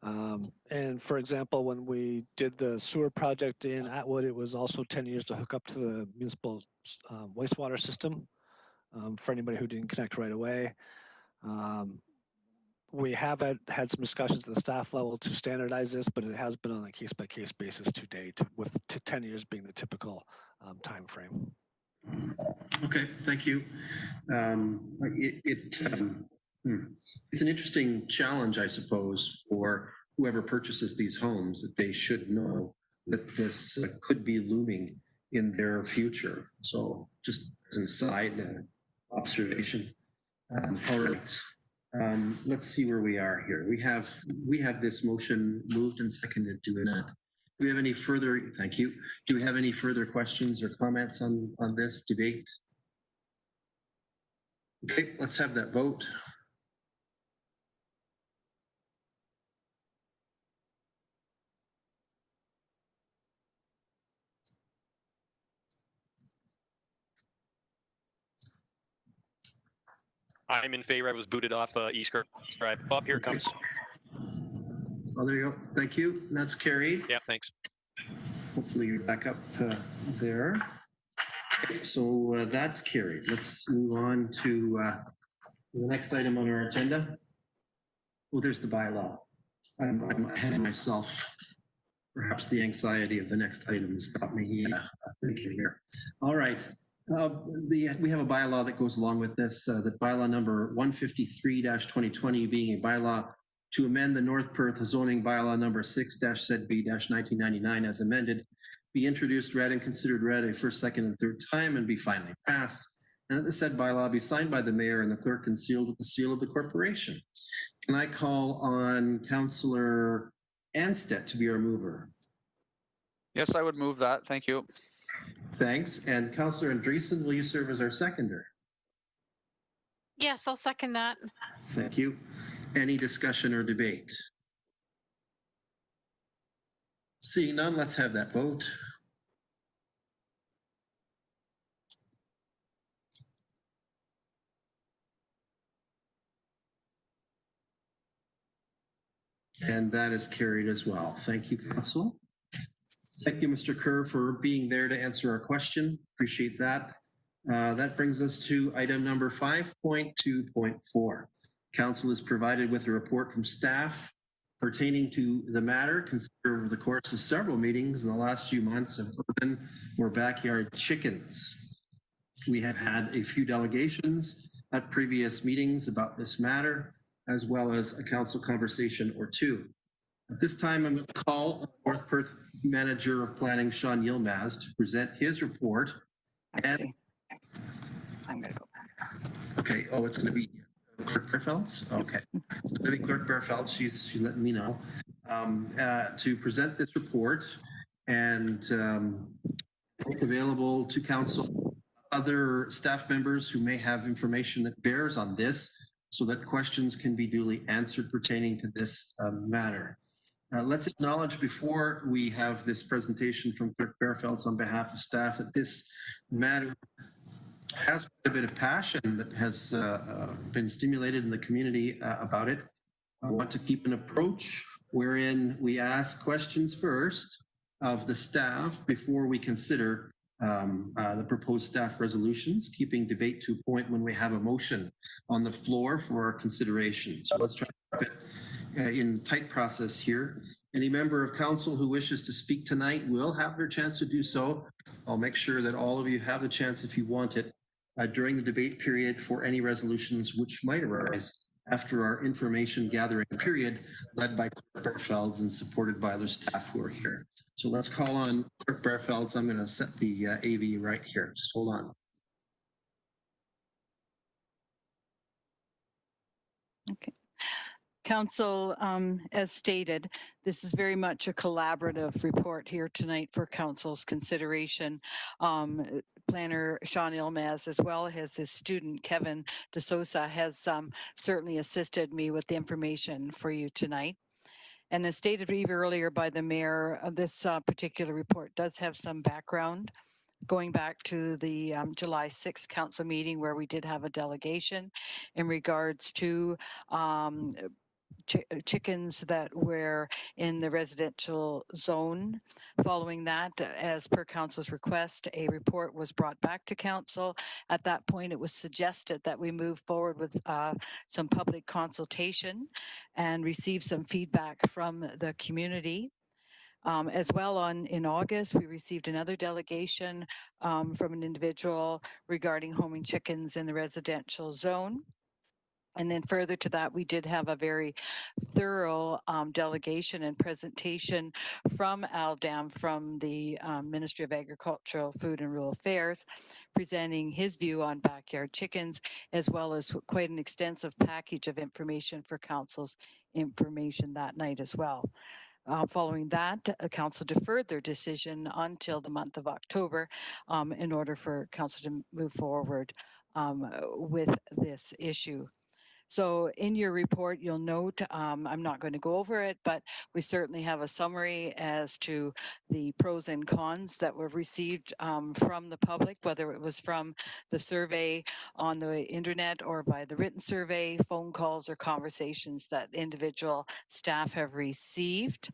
And for example, when we did the sewer project in Atwood, it was also 10 years to hook up to the municipal wastewater system for anybody who didn't connect right away. We have had some discussions at the staff level to standardize this, but it has been on a case-by-case basis to date, with 10 years being the typical time frame. Okay, thank you. It's an interesting challenge, I suppose, for whoever purchases these homes, that they should know that this could be looming in their future. So just as an aside, observation. All right. Let's see where we are here. We have this motion moved and seconded, do we not? Do we have any further, thank you. Do we have any further questions or comments on this debate? Okay, let's have that vote. I'm in favor. I was booted off East Drive. Oh, here it comes. Oh, there you go. Thank you. That's carried. Yeah, thanks. Hopefully you're back up there. Okay, so that's carried. Let's move on to the next item on our agenda. Oh, there's the bylaw. I'm ahead of myself. Perhaps the anxiety of the next item has got me thinking here. All right. We have a bylaw that goes along with this, the bylaw number 153-2020 being a bylaw to amend the North Perth zoning bylaw number 6-ZB-1999 as amended, be introduced, read, and considered read a first, second, and third time, and be finally passed. And that the said bylaw be signed by the mayor and the clerk and sealed with the seal of the corporation. Can I call on Councillor Anstead to be our mover? Yes, I would move that. Thank you. Thanks. And Councillor Andreessen, will you serve as our seconder? Yes, I'll second that. Thank you. Any discussion or debate? Seeing none, let's have that vote. And that is carried as well. Thank you, Council. Thank you, Mr. Kerr, for being there to answer our question. Appreciate that. That brings us to item number 5.2.4. Council is provided with a report from staff pertaining to the matter considered over the course of several meetings in the last few months of urban or backyard chickens. We have had a few delegations at previous meetings about this matter, as well as a council conversation or two. At this time, I'm going to call on North Perth Manager of Planning, Sean Yilmaz, to present his report. And I'm going to go back. Okay. Oh, it's going to be Clerk Bearfelds? Okay. It's going to be Clerk Bearfelds. She's letting me know to present this report and make available to council other staff members who may have information that bears on this so that questions can be duly answered pertaining to this matter. Let's acknowledge before we have this presentation from Clerk Bearfelds on behalf of staff that this matter has a bit of passion that has been stimulated in the community about it. I want to keep an approach wherein we ask questions first of the staff before we consider the proposed staff resolutions, keeping debate to a point when we have a motion on the floor for our consideration. So let's try to keep it in tight process here. Any member of council who wishes to speak tonight will have their chance to do so. I'll make sure that all of you have the chance if you want it during the debate period for any resolutions which might arise after our information gathering period led by Clerk Bearfelds and supported by other staff who are here. So let's call on Clerk Bearfelds. I'm going to set the AV right here. Just hold on. Okay. Council, as stated, this is very much a collaborative report here tonight for Council's consideration. Planner Sean Ilmaz, as well as his student Kevin DeSosa, has certainly assisted me with the information for you tonight. And as stated even earlier by the mayor, this particular report does have some background going back to the July 6th council meeting where we did have a delegation in regards to chickens that were in the residential zone. Following that, as per council's request, a report was brought back to council. At that point, it was suggested that we move forward with some public consultation and receive some feedback from the community. As well, in August, we received another delegation from an individual regarding homing chickens in the residential zone. And then further to that, we did have a very thorough delegation and presentation from Aldam from the Ministry of Agricultural, Food and Rural Affairs, presenting his view on backyard chickens, as well as quite an extensive package of information for council's information that night as well. Following that, council deferred their decision until the month of October in order for council to move forward with this issue. So in your report, you'll note, I'm not going to go over it, but we certainly have a summary as to the pros and cons that were received from the public, whether it was from the survey on the internet or by the written survey, phone calls or conversations that individual staff have received.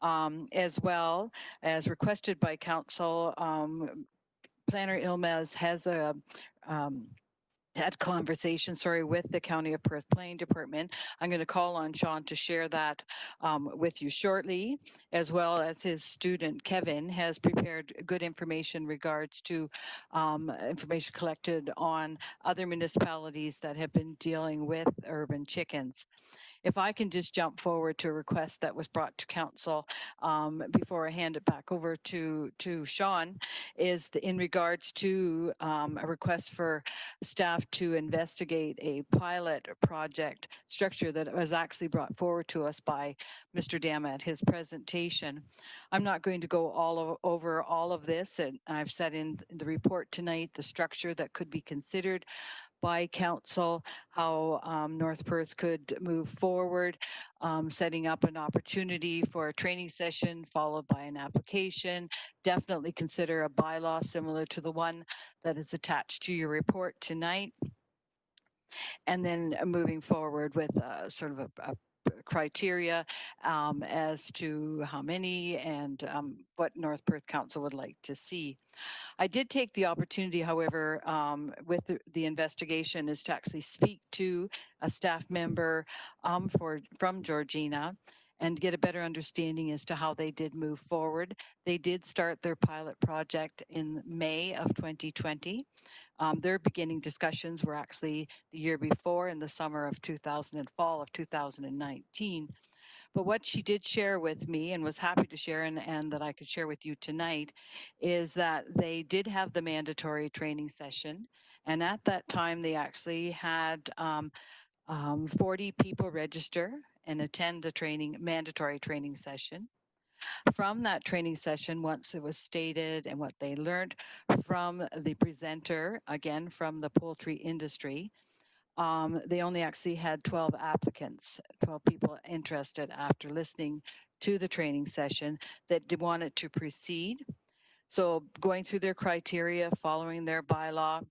As well as requested by council, Planner Ilmaz has a had conversation, with the County of Perth Planning Department. I'm going to call on Sean to share that with you shortly, as well as his student Kevin has prepared good information regards to information collected on other municipalities that have been dealing with urban chickens. If I can just jump forward to a request that was brought to council before I hand it back over to Sean, is in regards to a request for staff to investigate a pilot project structure that was actually brought forward to us by Mr. Dam at his presentation. I'm not going to go over all of this, and I've said in the report tonight the structure that could be considered by council, how North Perth could move forward, setting up an opportunity for a training session followed by an application. Definitely consider a bylaw similar to the one that is attached to your report tonight. And then moving forward with sort of a criteria as to how many and what North Perth Council would like to see. I did take the opportunity, however, with the investigation is to actually speak to a staff member from Georgina and get a better understanding as to how they did move forward. They did start their pilot project in May of 2020. Their beginning discussions were actually the year before in the summer of 2000 and fall of 2019. But what she did share with me and was happy to share and that I could share with you tonight is that they did have the mandatory training session And at that time, they actually had 40 people register and attend the mandatory training session. From that training session, once it was stated and what they learned from the presenter, again, from the poultry industry, they only actually had 12 applicants, 12 people interested after listening to the training session that wanted to proceed. So going through their criteria, following their bylaw,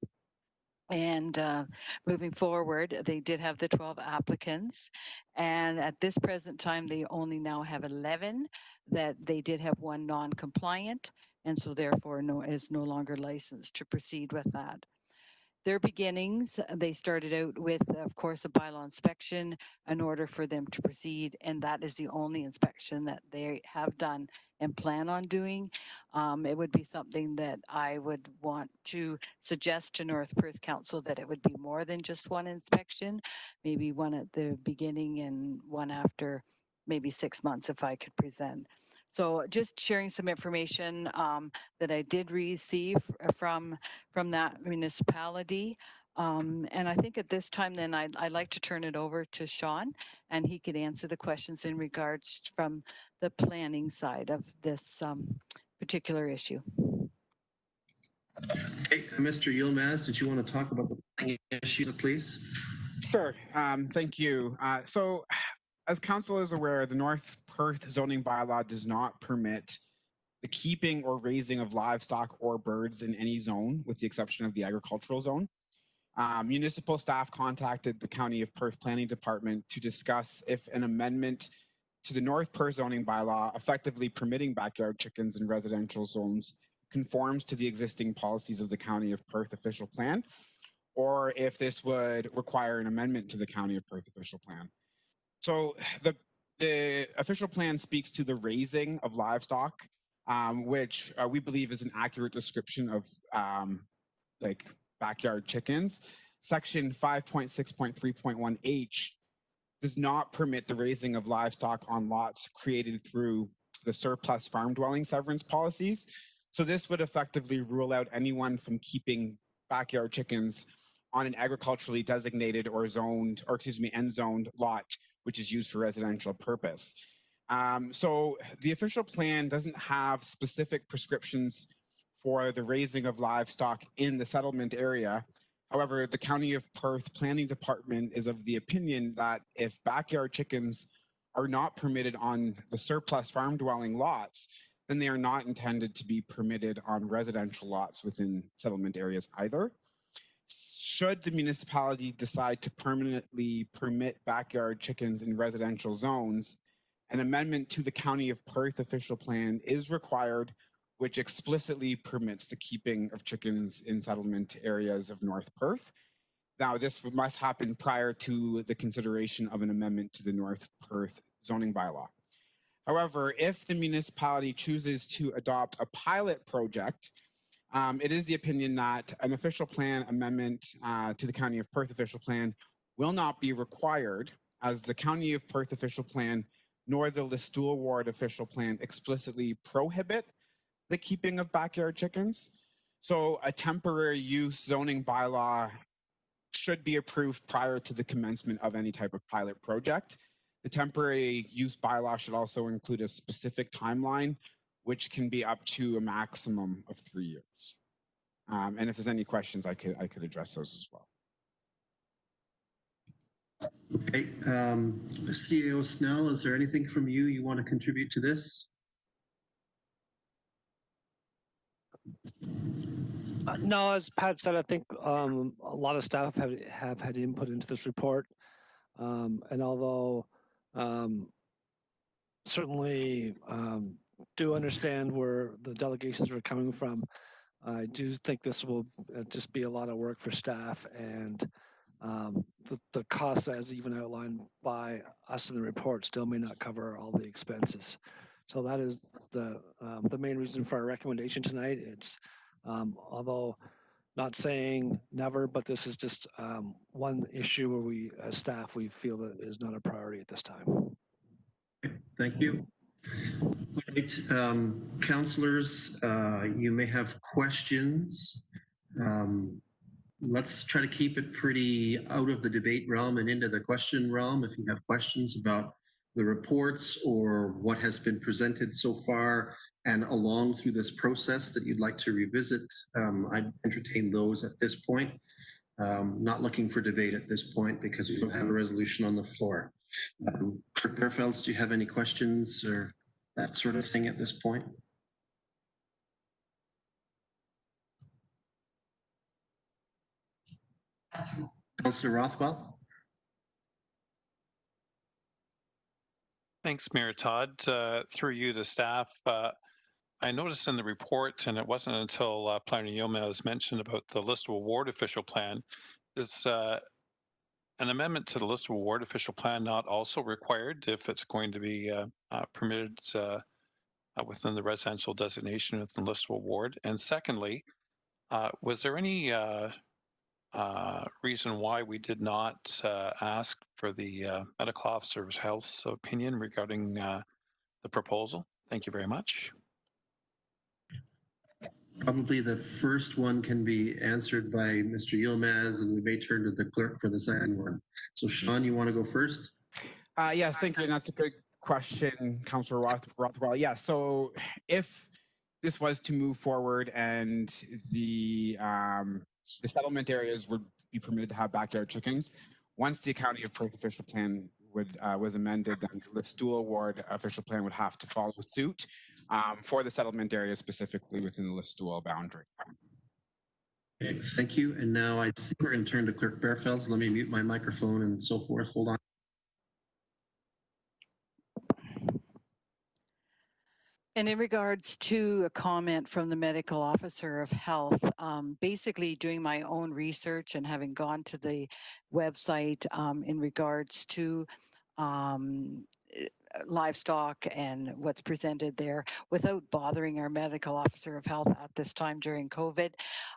and moving forward, they did have the 12 applicants. And at this present time, they only now have 11 that they did have one non-compliant. And so therefore is no longer licensed to proceed with that. Their beginnings, they started out with, of course, a bylaw inspection in order for them to proceed, and that is the only inspection that they have done and plan on doing. It would be something that I would want to suggest to North Perth Council that it would be more than just one inspection, maybe one at the beginning and one after maybe 6 months if I could present. So just sharing some information that I did receive from that municipality. And I think at this time, then I'd like to turn it over to Sean, and he could answer the questions in regards from the planning side of this particular issue. Okay, Mr. Yilmaz, did you want to talk about the planning issue, please? Sure. Thank you. So, as council is aware, the North Perth zoning bylaw does not permit the keeping or raising of livestock or birds in any zone, with the exception of the agricultural zone. Municipal staff contacted the County of Perth Planning Department to discuss if an amendment to the North Perth zoning bylaw effectively permitting backyard chickens in residential zones conforms to the existing policies of the County of Perth official plan, or if this would require an amendment to the County of Perth official plan. So the official plan speaks to the raising of livestock, which we believe is an accurate description of like backyard chickens. Section 5.6.3.1H does not permit the raising of livestock on lots created through the surplus farm dwelling severance policies. So this would effectively rule out anyone from keeping backyard chickens on an agriculturally designated or zoned, or excuse me, end zoned lot, which is used for residential purpose. So the official plan doesn't have specific prescriptions for the raising of livestock in the settlement area. However, the County of Perth Planning Department is of the opinion that if backyard chickens are not permitted on the surplus farm dwelling lots, then they are not intended to be permitted on residential lots within settlement areas either. Should the municipality decide to permanently permit backyard chickens in residential zones, an amendment to the County of Perth official plan is required, which explicitly permits the keeping of chickens in settlement areas of North Perth. Now, this must happen prior to the consideration of an amendment to the North Perth zoning bylaw. However, if the municipality chooses to adopt a pilot project, it is the opinion that an official plan amendment to the County of Perth official plan will not be required, as the County of Perth official plan nor the Listowel Ward official plan explicitly prohibit the keeping of backyard chickens. So a temporary use zoning bylaw should be approved prior to the commencement of any type of pilot project. The temporary use bylaw should also include a specific timeline, which can be up to a maximum of 3 years. And if there's any questions, I could address those as well. Okay, CEO Snell, is there anything from you want to contribute to this? No, as Pat said, I think a lot of staff have had input into this report. And although certainly do understand where the delegations are coming from, I do think this will just be a lot of work for staff, and the costs, as even outlined by us in the report, still may not cover all the expenses. So that is the main reason for our recommendation tonight. It's although not saying never, but this is just one issue where we, as staff, we feel that is not a priority at this time. Okay, thank you. Right, councillors, you may have questions. let's try to keep it pretty out of the debate realm and into the question realm. If you have questions about the reports or what has been presented so far and along through this process that you'd like to revisit, I'd entertain those at this point. Not looking for debate at this point because we don't have a resolution on the floor. Clerk Fairfelds, do you have any questions or that sort of thing at this point? Councillor Rothwell? Thanks, Mayor Todd. Through you to staff, I noticed in the report, and it wasn't until Planner Yilmaz mentioned about the list of award official plan, is an amendment to the list of award official plan not also required if it's going to be permitted within the residential designation within the list of award? And secondly, was there any reason why we did not ask for the medical officer's health's opinion regarding the proposal? Thank you very much. Probably the first one can be answered by Mr. Yilmaz, and we may turn to the clerk for the second one. So Sean, you want to go first? Yes, thank you. And that's a good question, Councillor Rothwell. Yeah, so if this was to move forward and the settlement areas would be permitted to have backyard chickens, once the County of Perth official plan was amended, then the Stool Award official plan would have to follow suit for the settlement area specifically within the Listool boundary. Okay, thank you. And now I think we're going to turn to Clerk Fairfelds. Let me mute my microphone and so forth. Hold on. And in regards to a comment from the medical officer of health, basically doing my own research and having gone to the website in regards to livestock and what's presented there without bothering our medical officer of health at this time during COVID.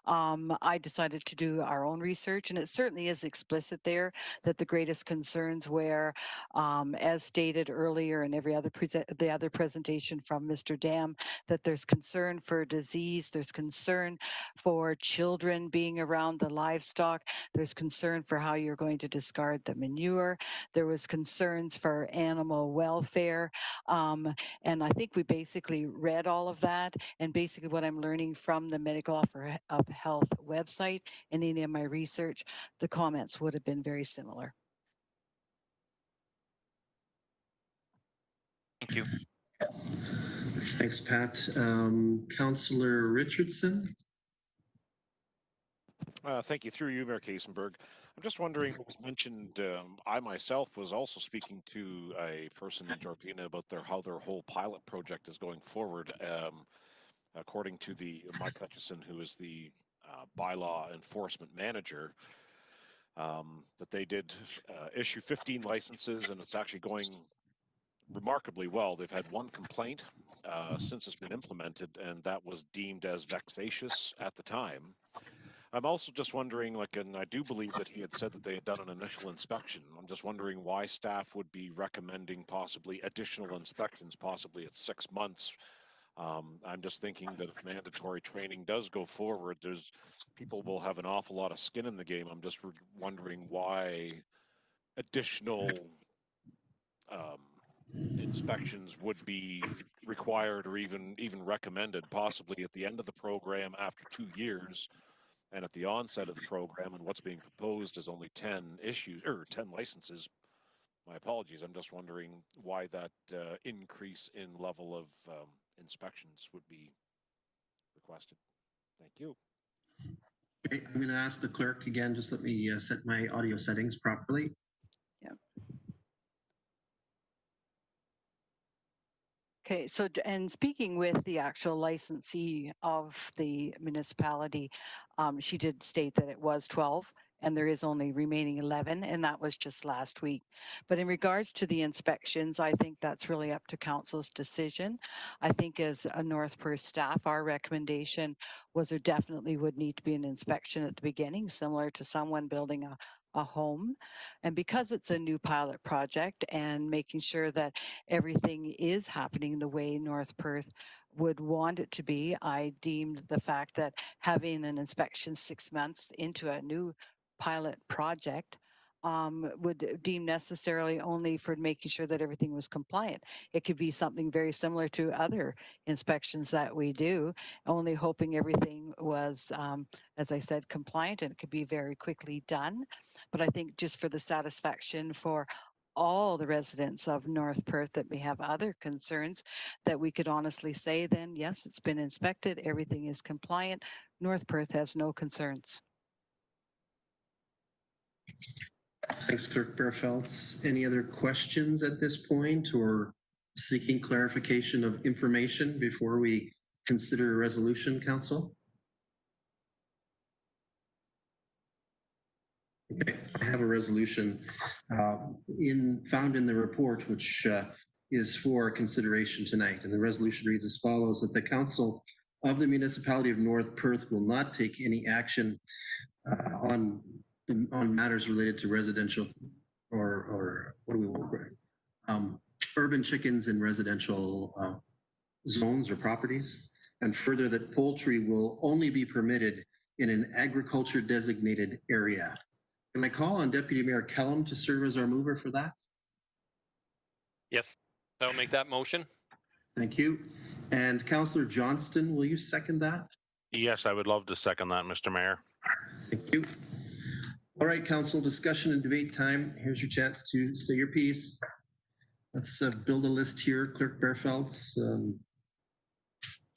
I decided to do our own research, and it certainly is explicit there that the greatest concerns were, as stated earlier in every other the other presentation from Mr. Dam, that there's concern for disease, there's concern for children being around the livestock, there's concern for how you're going to discard the manure, there was concerns for animal welfare. And I think we basically read all of that. And basically what I'm learning from the Medical Officer of Health website and any of my research, the comments would have been very similar. Thank you. Thanks, Pat. Councillor Richardson? Thank you. Through you, Mayor Kaysenberg. I'm just wondering, it was mentioned, I myself was also speaking to a person in Georgina about how their whole pilot project is going forward. According to Mike Hutchison, who is the bylaw enforcement manager, that they did issue 15 licenses, and it's actually going remarkably well. They've had one complaint since it's been implemented, and that was deemed as vexatious at the time. I'm also just wondering, and I do believe that he had said that they had done an initial inspection. I'm just wondering why staff would be recommending possibly additional inspections, possibly at 6 months. I'm just thinking that if mandatory training does go forward, people will have an awful lot of skin in the game. I'm just wondering why additional inspections would be required or even recommended, possibly at the end of the program after 2 years. And at the onset of the program, and what's being proposed is only 10 issues or 10 licenses. My apologies. I'm just wondering why that increase in level of inspections would be requested. Thank you. Okay, I'm going to ask the clerk again. Just let me set my audio settings properly. Yeah. Okay, so, and speaking with the actual licensee of the municipality, she did state that it was 12 and there is only remaining 11, and that was just last week. But in regards to the inspections, I think that's really up to council's decision. I think as a North Perth staff, our recommendation was there definitely would need to be an inspection at the beginning, similar to someone building a a home. And because it's a new pilot project and making sure that everything is happening the way North Perth would want it to be, I deemed the fact that having an inspection 6 months into a new pilot project would deem necessarily only for making sure that everything was compliant. It could be something very similar to other inspections that we do, only hoping everything was, as I said, compliant, and it could be very quickly done. But I think just for the satisfaction for all the residents of North Perth that may have other concerns, that we could honestly say then, yes, it's been inspected, everything is compliant, North Perth has no concerns. Thanks, Clerk Bearfeltz. Any other questions at this point or seeking clarification of information before we consider a resolution, Council? Okay, I have a resolution found in the report, which is for consideration tonight. And the resolution reads as follows: that the Council of the Municipality of North Perth will not take any action on matters related to residential or what do we want? Urban chickens in residential zones or properties. And further, that poultry will only be permitted in an agriculture designated area. Can I call on Deputy Mayor Kellum to serve as our mover for that? Yes, I'll make that motion. Thank you. And Councillor Johnston, will you second that? Yes, I would love to second that, Mr. Mayor. Thank you. All right, Council, discussion and debate time. Here's your chance to say your piece. Let's build a list here. Clerk Bearfeltz.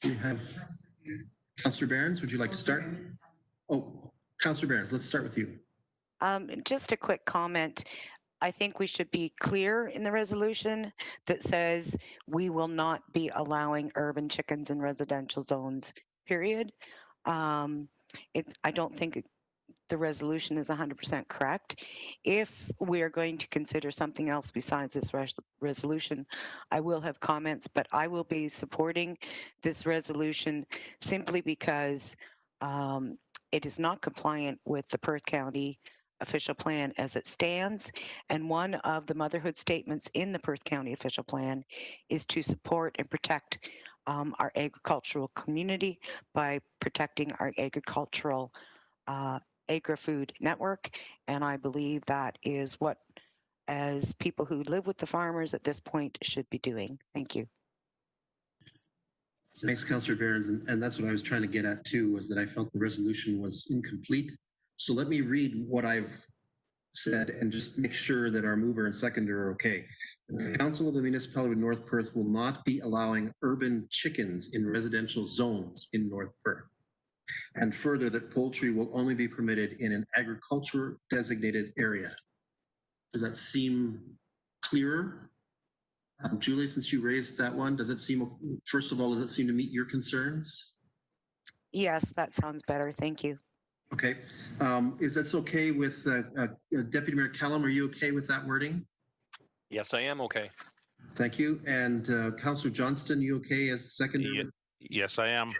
We have Councillor Behrens. Would you like to start? Oh, Councillor Behrens, let's start with you. Just a quick comment. I think we should be clear in the resolution that says we will not be allowing urban chickens in residential zones, period. I don't think the resolution is 100% correct. If we are going to consider something else besides this resolution, I will have comments, but I will be supporting this resolution simply because it is not compliant with the Perth County official plan as it stands. And one of the motherhood statements in the Perth County official plan is to support and protect our agricultural community by protecting our agricultural agri-food network. And I believe that is what, as people who live with the farmers at this point, should be doing. Thank you. Thanks, Councillor Behrens. And that's what I was trying to get at too, was that I felt the resolution was incomplete. So let me read what I've said and just make sure that our mover and seconder are okay. The Council of the Municipality of North Perth will not be allowing urban chickens in residential zones in North Perth. And further, that poultry will only be permitted in an agriculture designated area. Does that seem clearer? Julie, since you raised that one, does it seem, first of all, does it seem to meet your concerns? Yes, that sounds better. Thank you. Okay. Is this okay with Deputy Mayor Kellum? Are you okay with that wording? Yes, I am okay. Thank you. And Councillor Johnston, you okay as seconder? Yes, I am.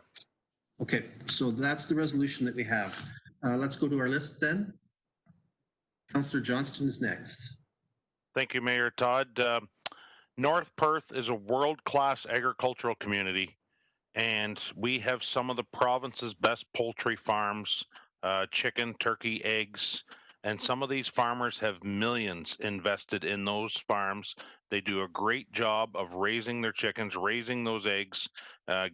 Okay, so that's the resolution that we have. Let's go to our list then. Councillor Johnston is next. Thank you, Mayor Todd. North Perth is a world-class agricultural community, and we have some of the province's best poultry farms, chicken, turkey, eggs, and some of these farmers have millions invested in those farms. They do a great job of raising their chickens, raising those eggs,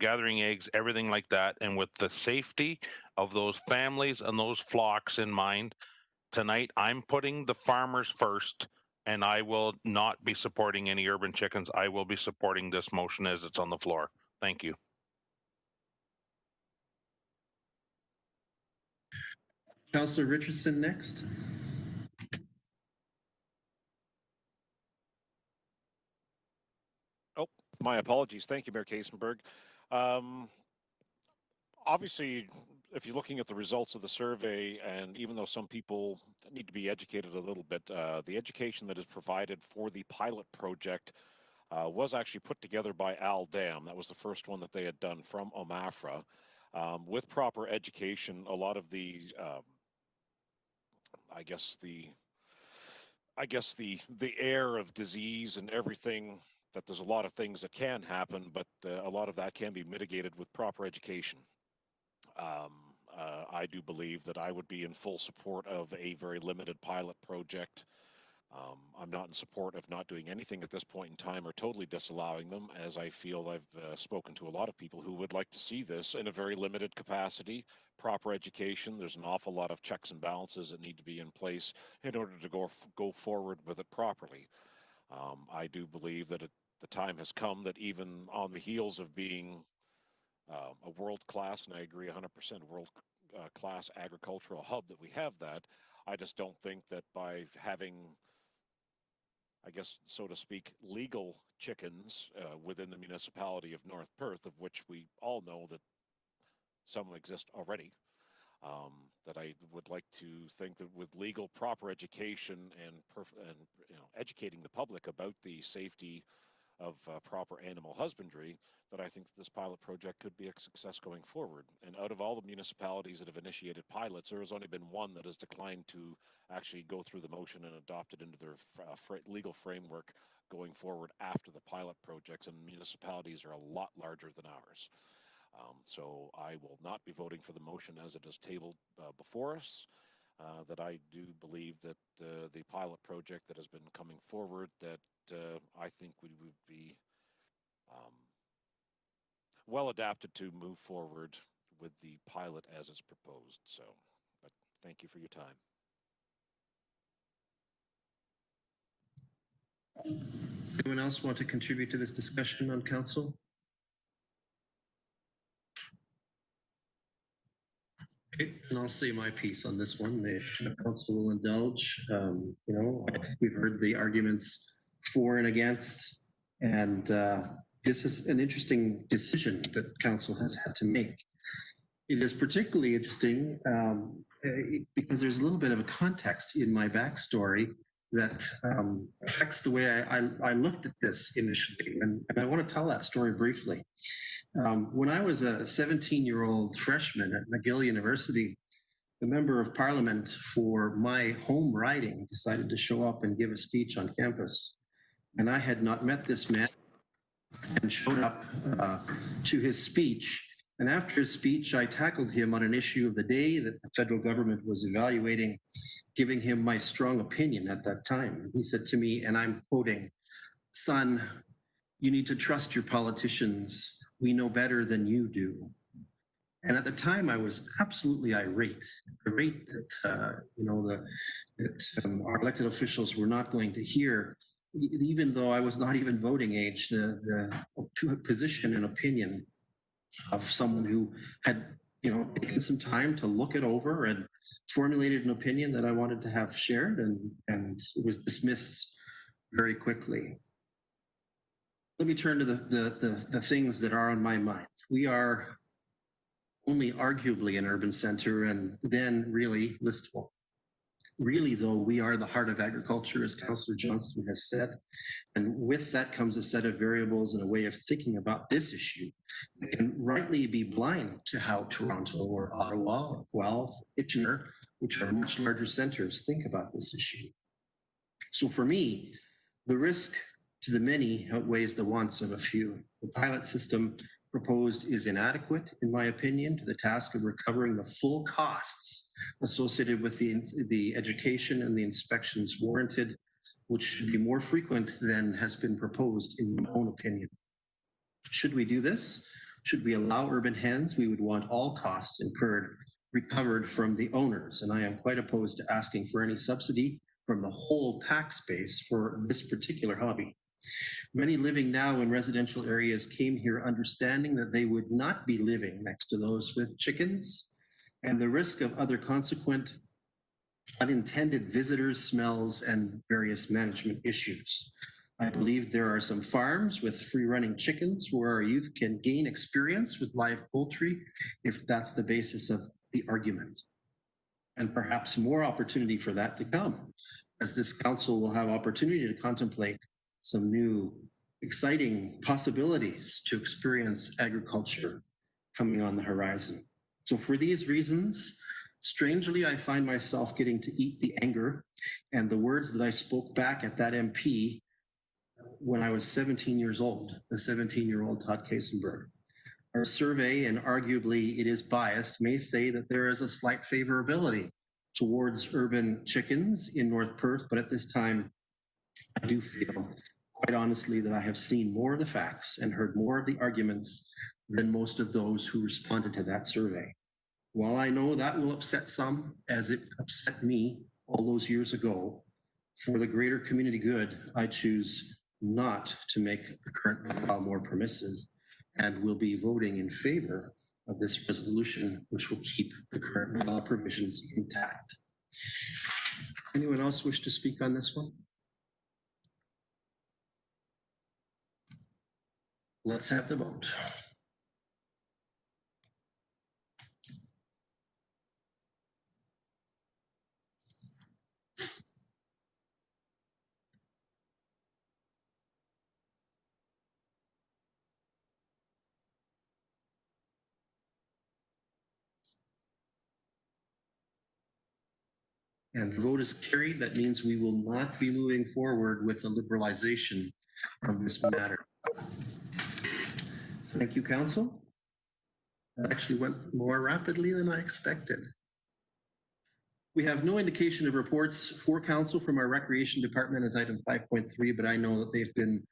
gathering eggs, everything like that. And with the safety of those families and those flocks in mind, tonight I'm putting the farmers first, and I will not be supporting any urban chickens. I will be supporting this motion as it's on the floor. Thank you. Councillor Richardson next. Oh, my apologies. Thank you, Mayor Kasenberg. Obviously, if you're looking at the results of the survey, and even though some people need to be educated a little bit, the education that is provided for the pilot project was actually put together by Al Dam. That was the first one that they had done from OMAFRA. With proper education, a lot of the I guess the air of disease and everything, that there's a lot of things that can happen, but a lot of that can be mitigated with proper education. I do believe that I would be in full support of a very limited pilot project. I'm not in support of not doing anything at this point in time or totally disallowing them, as I feel I've spoken to a lot of people who would like to see this in a very limited capacity. Proper education, there's an awful lot of checks and balances that need to be in place in order to go forward with it properly. I do believe that the time has come that even on the heels of being a world-class, and I agree 100% world-class agricultural hub that we have that, I just don't think that by having, I guess, so to speak, legal chickens within the municipality of North Perth, of which we all know that some exist already, that I would like to think that with legal proper education and educating the public about the safety of proper animal husbandry, that I think that this pilot project could be a success going forward. And out of all the municipalities that have initiated pilots, there has only been one that has declined to actually go through the motion and adopt it into their legal framework going forward after the pilot projects, and municipalities are a lot larger than ours. So I will not be voting for the motion as it is tabled before us. That I do believe that the pilot project that has been coming forward, that I think we would be well adapted to move forward with the pilot as it's proposed. So, but thank you for your time. Anyone else want to contribute to this discussion on council? Okay, and I'll say my piece on this one. The council will indulge. We've heard the arguments for and against, and this is an interesting decision that council has had to make. It is particularly interesting because there's a little bit of a context in my backstory that affects the way I looked at this initially, and I want to tell that story briefly. When I was a 17-year-old freshman at McGill University, the member of parliament for my home riding decided to show up and give a speech on campus. And I had not met this man and showed up to his speech. And after his speech, I tackled him on an issue of the day that the federal government was evaluating, giving him my strong opinion at that time. He said to me, and I'm quoting, "Son, you need to trust your politicians. We know better than you do." And at the time, I was absolutely irate that our elected officials were not going to hear, even though I was not even voting age, the position and opinion of someone who had taken some time to look it over and formulated an opinion that I wanted to have shared, and it was dismissed very quickly. Let me turn to the things that are on my mind. We are only arguably an urban center, and then really listable. Really, though, we are the heart of agriculture, as Councillor Johnston has said. And with that comes a set of variables and a way of thinking about this issue that can rightly be blind to how Toronto or Ottawa or Guelph, Kitchener, which are much larger centers, think about this issue. So for me, the risk to the many outweighs the wants of a few. The pilot system proposed is inadequate, in my opinion, to the task of recovering the full costs associated with the education and the inspections warranted, which should be more frequent than has been proposed, in my own opinion. Should we do this? Should we allow urban hens? We would want all costs incurred recovered from the owners, and I am quite opposed to asking for any subsidy from the whole tax base for this particular hobby. Many living now in residential areas came here understanding that they would not be living next to those with chickens, and the risk of other consequent unintended visitors, smells, and various management issues. I believe there are some farms with free-running chickens where our youth can gain experience with live poultry if that's the basis of the argument. And perhaps more opportunity for that to come, as this council will have opportunity to contemplate some new exciting possibilities to experience agriculture coming on the horizon. So for these reasons, Strangely, I find myself getting to eat the anger and the words that I spoke back at that MP when I was 17 years old, the 17-year-old Todd Kasenberg. Our survey, and arguably it is biased, may say that there is a slight favorability towards urban chickens in North Perth, but at this time, I do feel, quite honestly, that I have seen more of the facts and heard more of the arguments than most of those who responded to that survey. While I know that will upset some, as it upset me all those years ago, for the greater community good, I choose not to make the current bylaw more permissive and will be voting in favor of this resolution, which will keep the current bylaw provisions intact. Anyone else wish to speak on this one? Let's have the vote. And the vote is carried. That means we will not be moving forward with the liberalization of this matter. Thank you, Council. That actually went more rapidly than I expected. We have no indication of reports for Council from our Recreation Department as item 5.3, but I know that they've been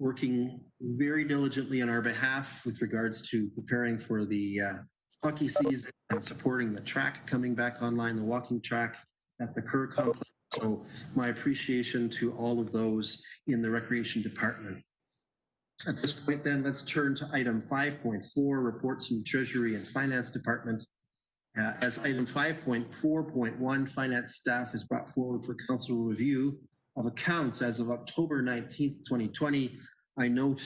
working very diligently on our behalf with regards to preparing for the hockey season and supporting the track coming back online, the walking track at the Kerr complex. So my appreciation to all of those in the Recreation Department. At this point then, let's turn to item 5.4, reports from Treasury and Finance Department. As item 5.4.1, Finance staff has brought forward for council review of accounts as of October 19th, 2020. I note,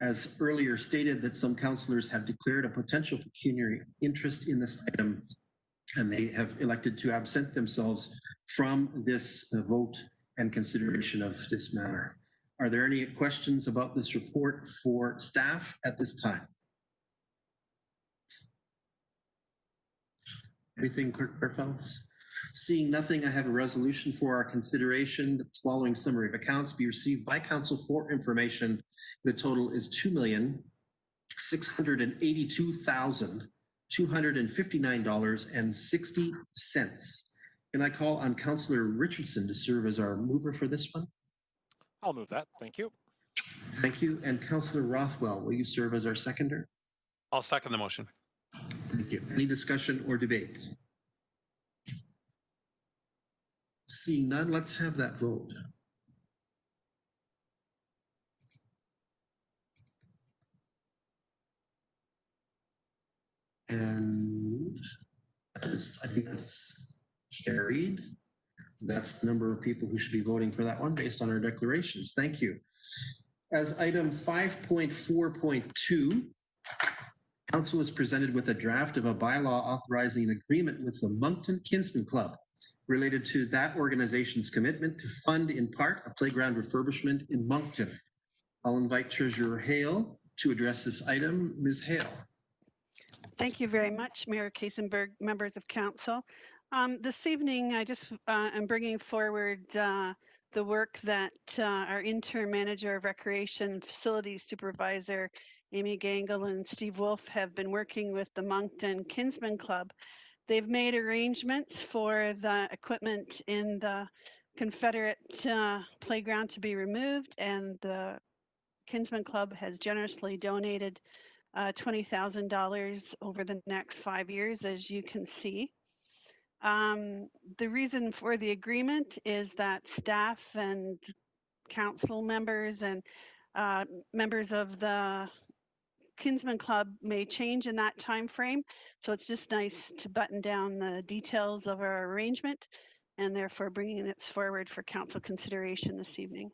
as earlier stated, that some councillors have declared a potential pecuniary interest in this item, and they have elected to absent themselves from this vote and consideration of this matter. Are there any questions about this report for staff at this time? Anything, Clerk Barfels? Seeing nothing, I have a resolution for our consideration. The following summary of accounts be received by council for information. The total is $2,682,259.60. Can I call on Councillor Richardson to serve as our mover for this one? I'll move that. Thank you. Thank you. And Councillor Rothwell, will you serve as our seconder? I'll second the motion. Thank you. Any discussion or debate? Seeing none, let's have that vote. And that is, I think that's carried. That's the number of people who should be voting for that one based on our declarations. Thank you. As item 5.4.2, Council is presented with a draft of a bylaw authorizing an agreement with the Moncton Kinsmen Club related to that organization's commitment to fund in part a playground refurbishment in Moncton. I'll invite Treasurer Hale to address this item. Ms. Hale. Thank you very much, Mayor Kasenberg, members of council. This evening, I just am bringing forward the work that our interim manager of recreation facilities supervisor, Amy Gangle and Steve Wolf, have been working with the Moncton Kinsmen Club. They've made arrangements for the equipment in the Confederate playground to be removed, and the Kinsmen Club has generously donated $20,000 over the next 5 years, as you can see. The reason for the agreement is that staff and council members and members of the Kinsmen Club may change in that time frame. So it's just nice to button down the details of our arrangement and therefore bringing this forward for council consideration this evening.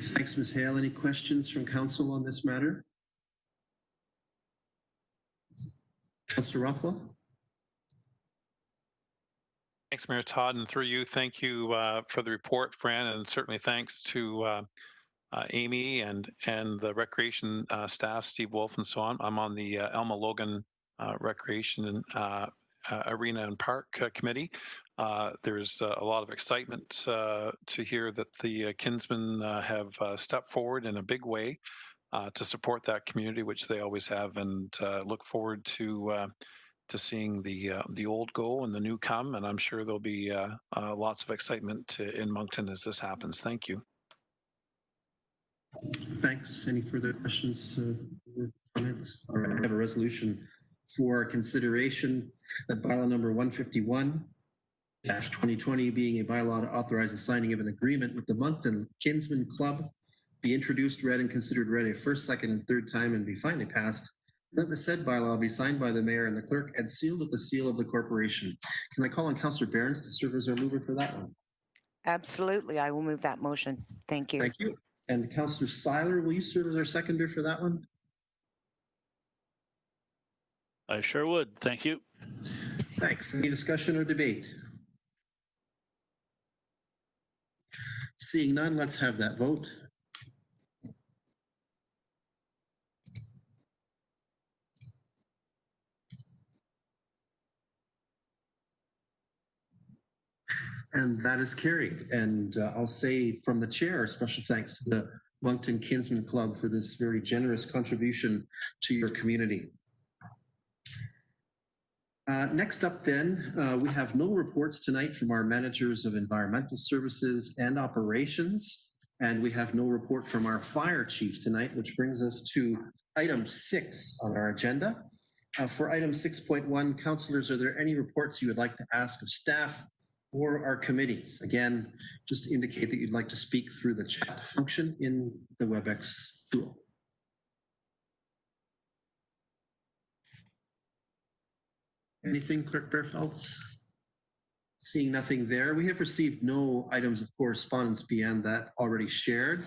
Thanks, Ms. Hale. Any questions from council on this matter? Councillor Rothwell? Thanks, Mayor Todd, and through you, thank you for the report, Fran, and certainly thanks to Amy and the recreation staff, Steve Wolf, and so on. I'm on the Elma Logan Recreation and Arena and Park Committee. There's a lot of excitement to hear that the Kinsmen have stepped forward in a big way to support that community, which they always have, and look forward to seeing the old go and the new come. And I'm sure there'll be lots of excitement in Moncton as this happens. Thank you. Thanks. Any further questions or comments? All right, I have a resolution for consideration that bylaw number 151-2020 being a bylaw to authorize the signing of an agreement with the Moncton Kinsmen Club be introduced, read, and considered read a first, second, and third time and be finally passed. Let the said bylaw be signed by the mayor and the clerk and sealed with the seal of the corporation. Can I call on Councillor Behrens to serve as our mover for that one? Absolutely. I will move that motion. Thank you. Thank you. And Councillor Seiler, will you serve as our seconder for that one? I sure would. Thank you. Thanks. Any discussion or debate? Seeing none, let's have that vote. And that is carried. And I'll say from the chair, special thanks to the Moncton Kinsmen Club for this very generous contribution to your community. Next up then, we have no reports tonight from our managers of environmental services and operations. And we have no report from our fire chief tonight, which brings us to item 6 on our agenda. For item 6.1, councillors, are there any reports you would like to ask of staff or our committees? Again, just indicate that you'd like to speak through the chat function in the WebEx tool. Anything, Clerk Bearfelds? Seeing nothing there, we have received no items of correspondence beyond that already shared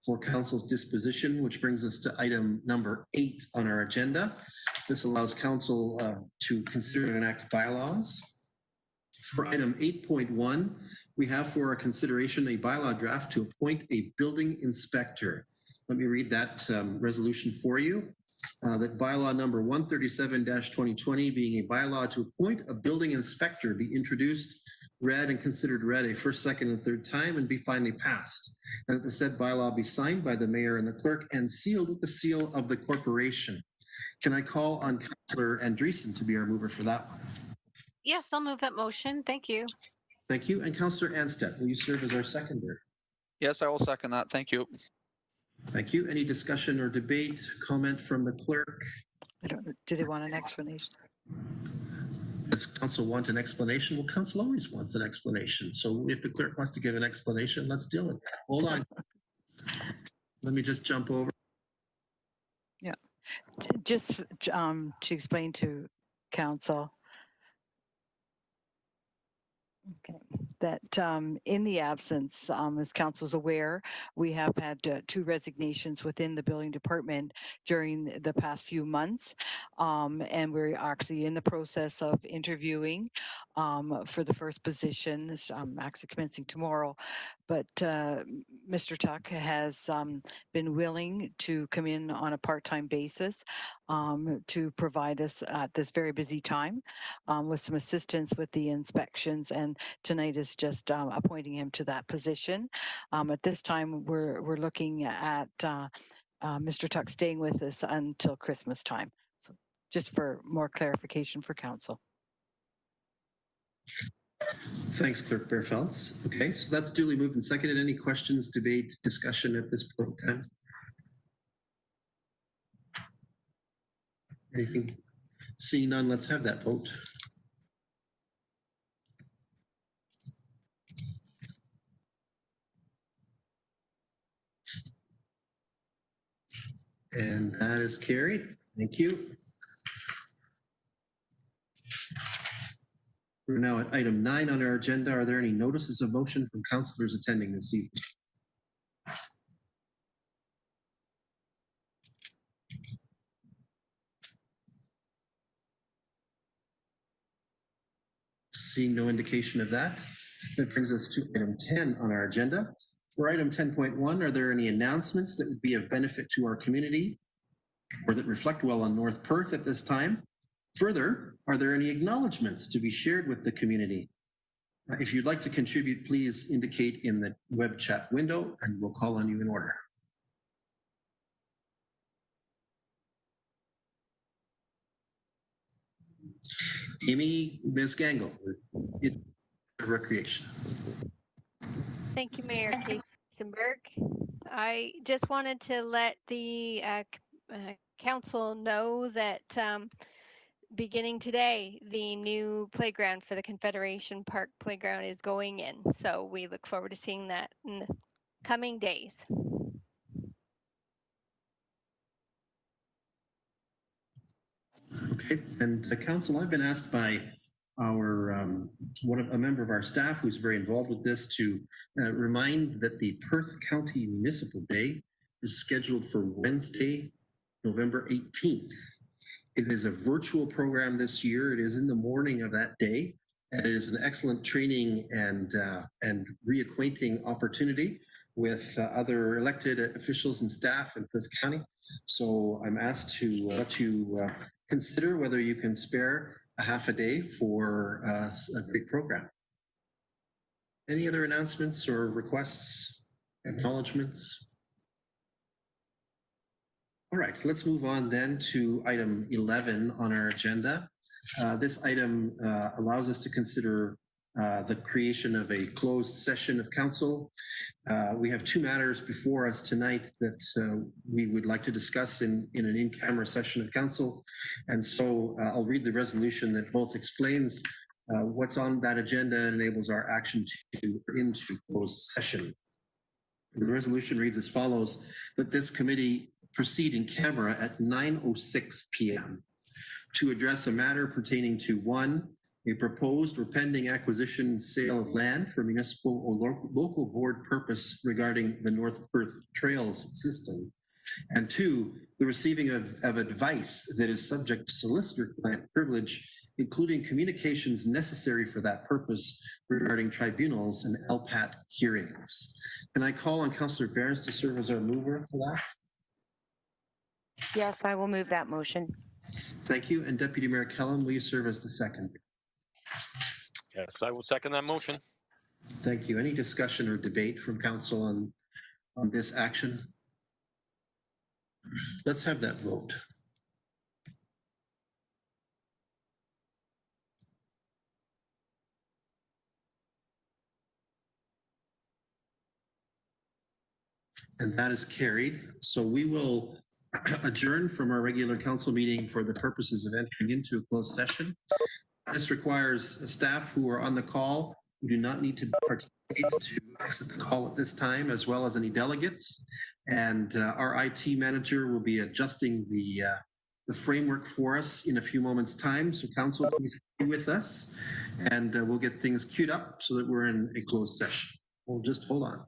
for council's disposition, which brings us to item number 8 on our agenda. This allows council to consider and enact bylaws. For item 8.1, we have for our consideration a bylaw draft to appoint a building inspector. Let me read that resolution for you. That bylaw number 137-2020 being a bylaw to appoint a building inspector be introduced, read, and considered read a first, second, and third time and be finally passed. And that the said bylaw be signed by the mayor and the clerk and sealed with the seal of the corporation. Can I call on Councillor Andreessen to be our mover for that one? Yes, I'll move that motion. Thank you. Thank you. And Councillor Anstead, will you serve as our seconder? Yes, I will second that. Thank you. Thank you. Any discussion or debate, comment from the clerk? I don't know. Do they want an explanation? Does council want an explanation? Well, council always wants an explanation. So if the clerk wants to give an explanation, let's deal with that. Hold on. Let me just jump over. Yeah. Just to explain to council. Okay. That in the absence, as council's aware, we have had 2 resignations within the building department during the past few months. And we're actually in the process of interviewing for the first positions, actually commencing tomorrow. But Mr. Tuck has been willing to come in on a part-time basis to provide us at this very busy time with some assistance with the inspections, and tonight is just appointing him to that position. At this time, we're looking at Mr. Tuck staying with us until Christmas time. So just for more clarification for council. Thanks, Clerk Bearfelds. Okay, so that's duly moved and seconded. Any questions, debate, discussion at this point in time? Anything? Seeing none, let's have that vote. And that is carried. Thank you. We're now at item 9 on our agenda. Are there any notices of motion from councillors attending this evening? Seeing no indication of that, that brings us to item 10 on our agenda. For item 10.1, are there any announcements that would be of benefit to our community or that reflect well on North Perth at this time? Further, are there any acknowledgements to be shared with the community? If you'd like to contribute, please indicate in the web chat window and we'll call on you in order. Amy, Ms. Gangle, Recreation. Thank you, Mayor Kaisenberg. I just wanted to let the council know that beginning today, the new playground for the Confederation Park playground is going in. So we look forward to seeing that in the coming days. Okay, and council, I've been asked by our a member of our staff who's very involved with this to remind that the Perth County Municipal Day is scheduled for Wednesday, November 18th. It is a virtual program this year. It is in the morning of that day, and it is an excellent training and reacquainting opportunity with other elected officials and staff in Perth County. So I'm asked to let you consider whether you can spare a half a day for a great program. Any other announcements or requests, acknowledgements? All right, let's move on then to item 11 on our agenda. This item allows us to consider the creation of a closed session of council. We have two matters before us tonight that we would like to discuss in an in-camera session of council. And so I'll read the resolution that both explains what's on that agenda and enables our action to into closed session. The resolution reads as follows: that this committee proceed in camera at 9:06 p.m. to address a matter pertaining to 1, a proposed or pending acquisition sale of land for municipal or local board purpose regarding the North Perth Trails system, and 2, the receiving of advice that is subject to solicitor-client privilege, including communications necessary for that purpose regarding tribunals and LPAT hearings. Can I call on Councillor Behrens to serve as our mover for that? Yes, I will move that motion. Thank you. And Deputy Mayor Kellum, will you serve as the second? Yes, I will second that motion. Thank you. Any discussion or debate from council on this action? Let's have that vote. And that is carried. So we will adjourn from our regular council meeting for the purposes of entering into a closed session. This requires staff who are on the call who do not need to participate to exit the call at this time, as well as any delegates. And our IT manager will be adjusting the framework for us in a few moments' time. So council, please stay with us, and we'll get things queued up so that we're in a closed session. We'll just hold on.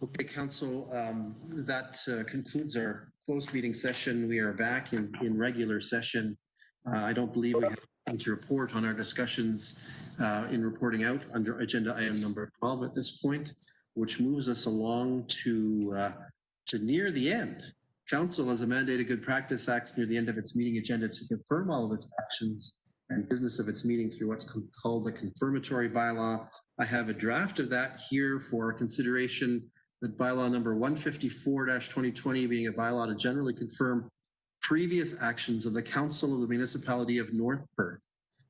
Okay, Council, that concludes our closed meeting session. We are back in regular session. I don't believe we have anything to report on our discussions in reporting out under agenda item number 12 at this point, which moves us along to near the end. Council, as a mandated good practice, acts near the end of its meeting agenda to confirm all of its actions and business of its meeting through what's called the Confirmatory Bylaw. I have a draft of that here for consideration. With bylaw number 154-2020 being a bylaw to generally confirm previous actions of the Council of the Municipality of North Perth,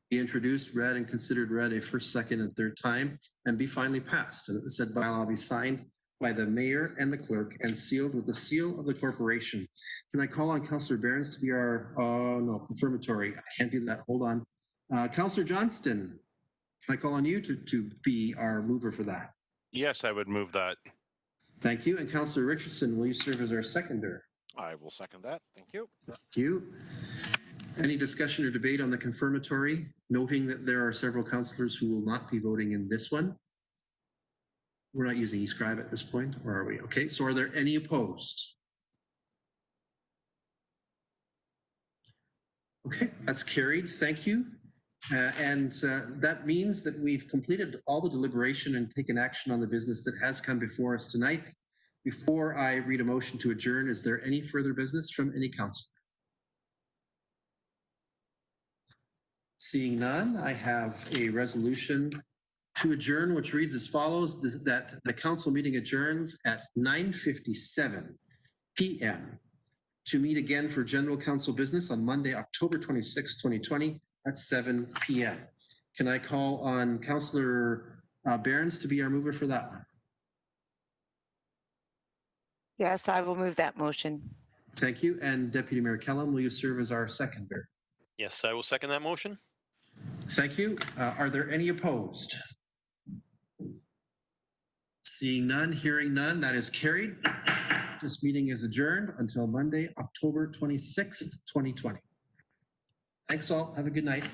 be introduced, read, and considered read a first, second, and third time, and be finally passed. And that the said bylaw be signed by the mayor and the clerk and sealed with the seal of the corporation. Can I call on Councillor Behrens to be our, no, confirmatory. I can't do that. Hold on. Councillor Johnston, can I call on you to be our mover for that? Yes, I would move that. Thank you. And Councillor Richardson, will you serve as our seconder? I will second that. Thank you. Thank you. Any discussion or debate on the confirmatory, noting that there are several councillors who will not be voting in this one? We're not using e-scribe at this point, or are we? Okay, so are there any opposed? Okay, that's carried. Thank you. That means that we've completed all the deliberation and taken action on the business that has come before us tonight. Before I read a motion to adjourn, is there any further business from any council? Seeing none, I have a resolution to adjourn, which reads as follows: that the council meeting adjourns at 9:57 p.m. to meet again for general council business on Monday, October 26, 2020 at 7 p.m. Can I call on Councillor Behrens to be our mover for that one? Yes, I will move that motion. Thank you. And Deputy Mayor Kellum, will you serve as our seconder? Yes, I will second that motion. Thank you. Are there any opposed? Seeing none, hearing none, that is carried. This meeting is adjourned until Monday, October 26th, 2020. Thanks all. Have a good night.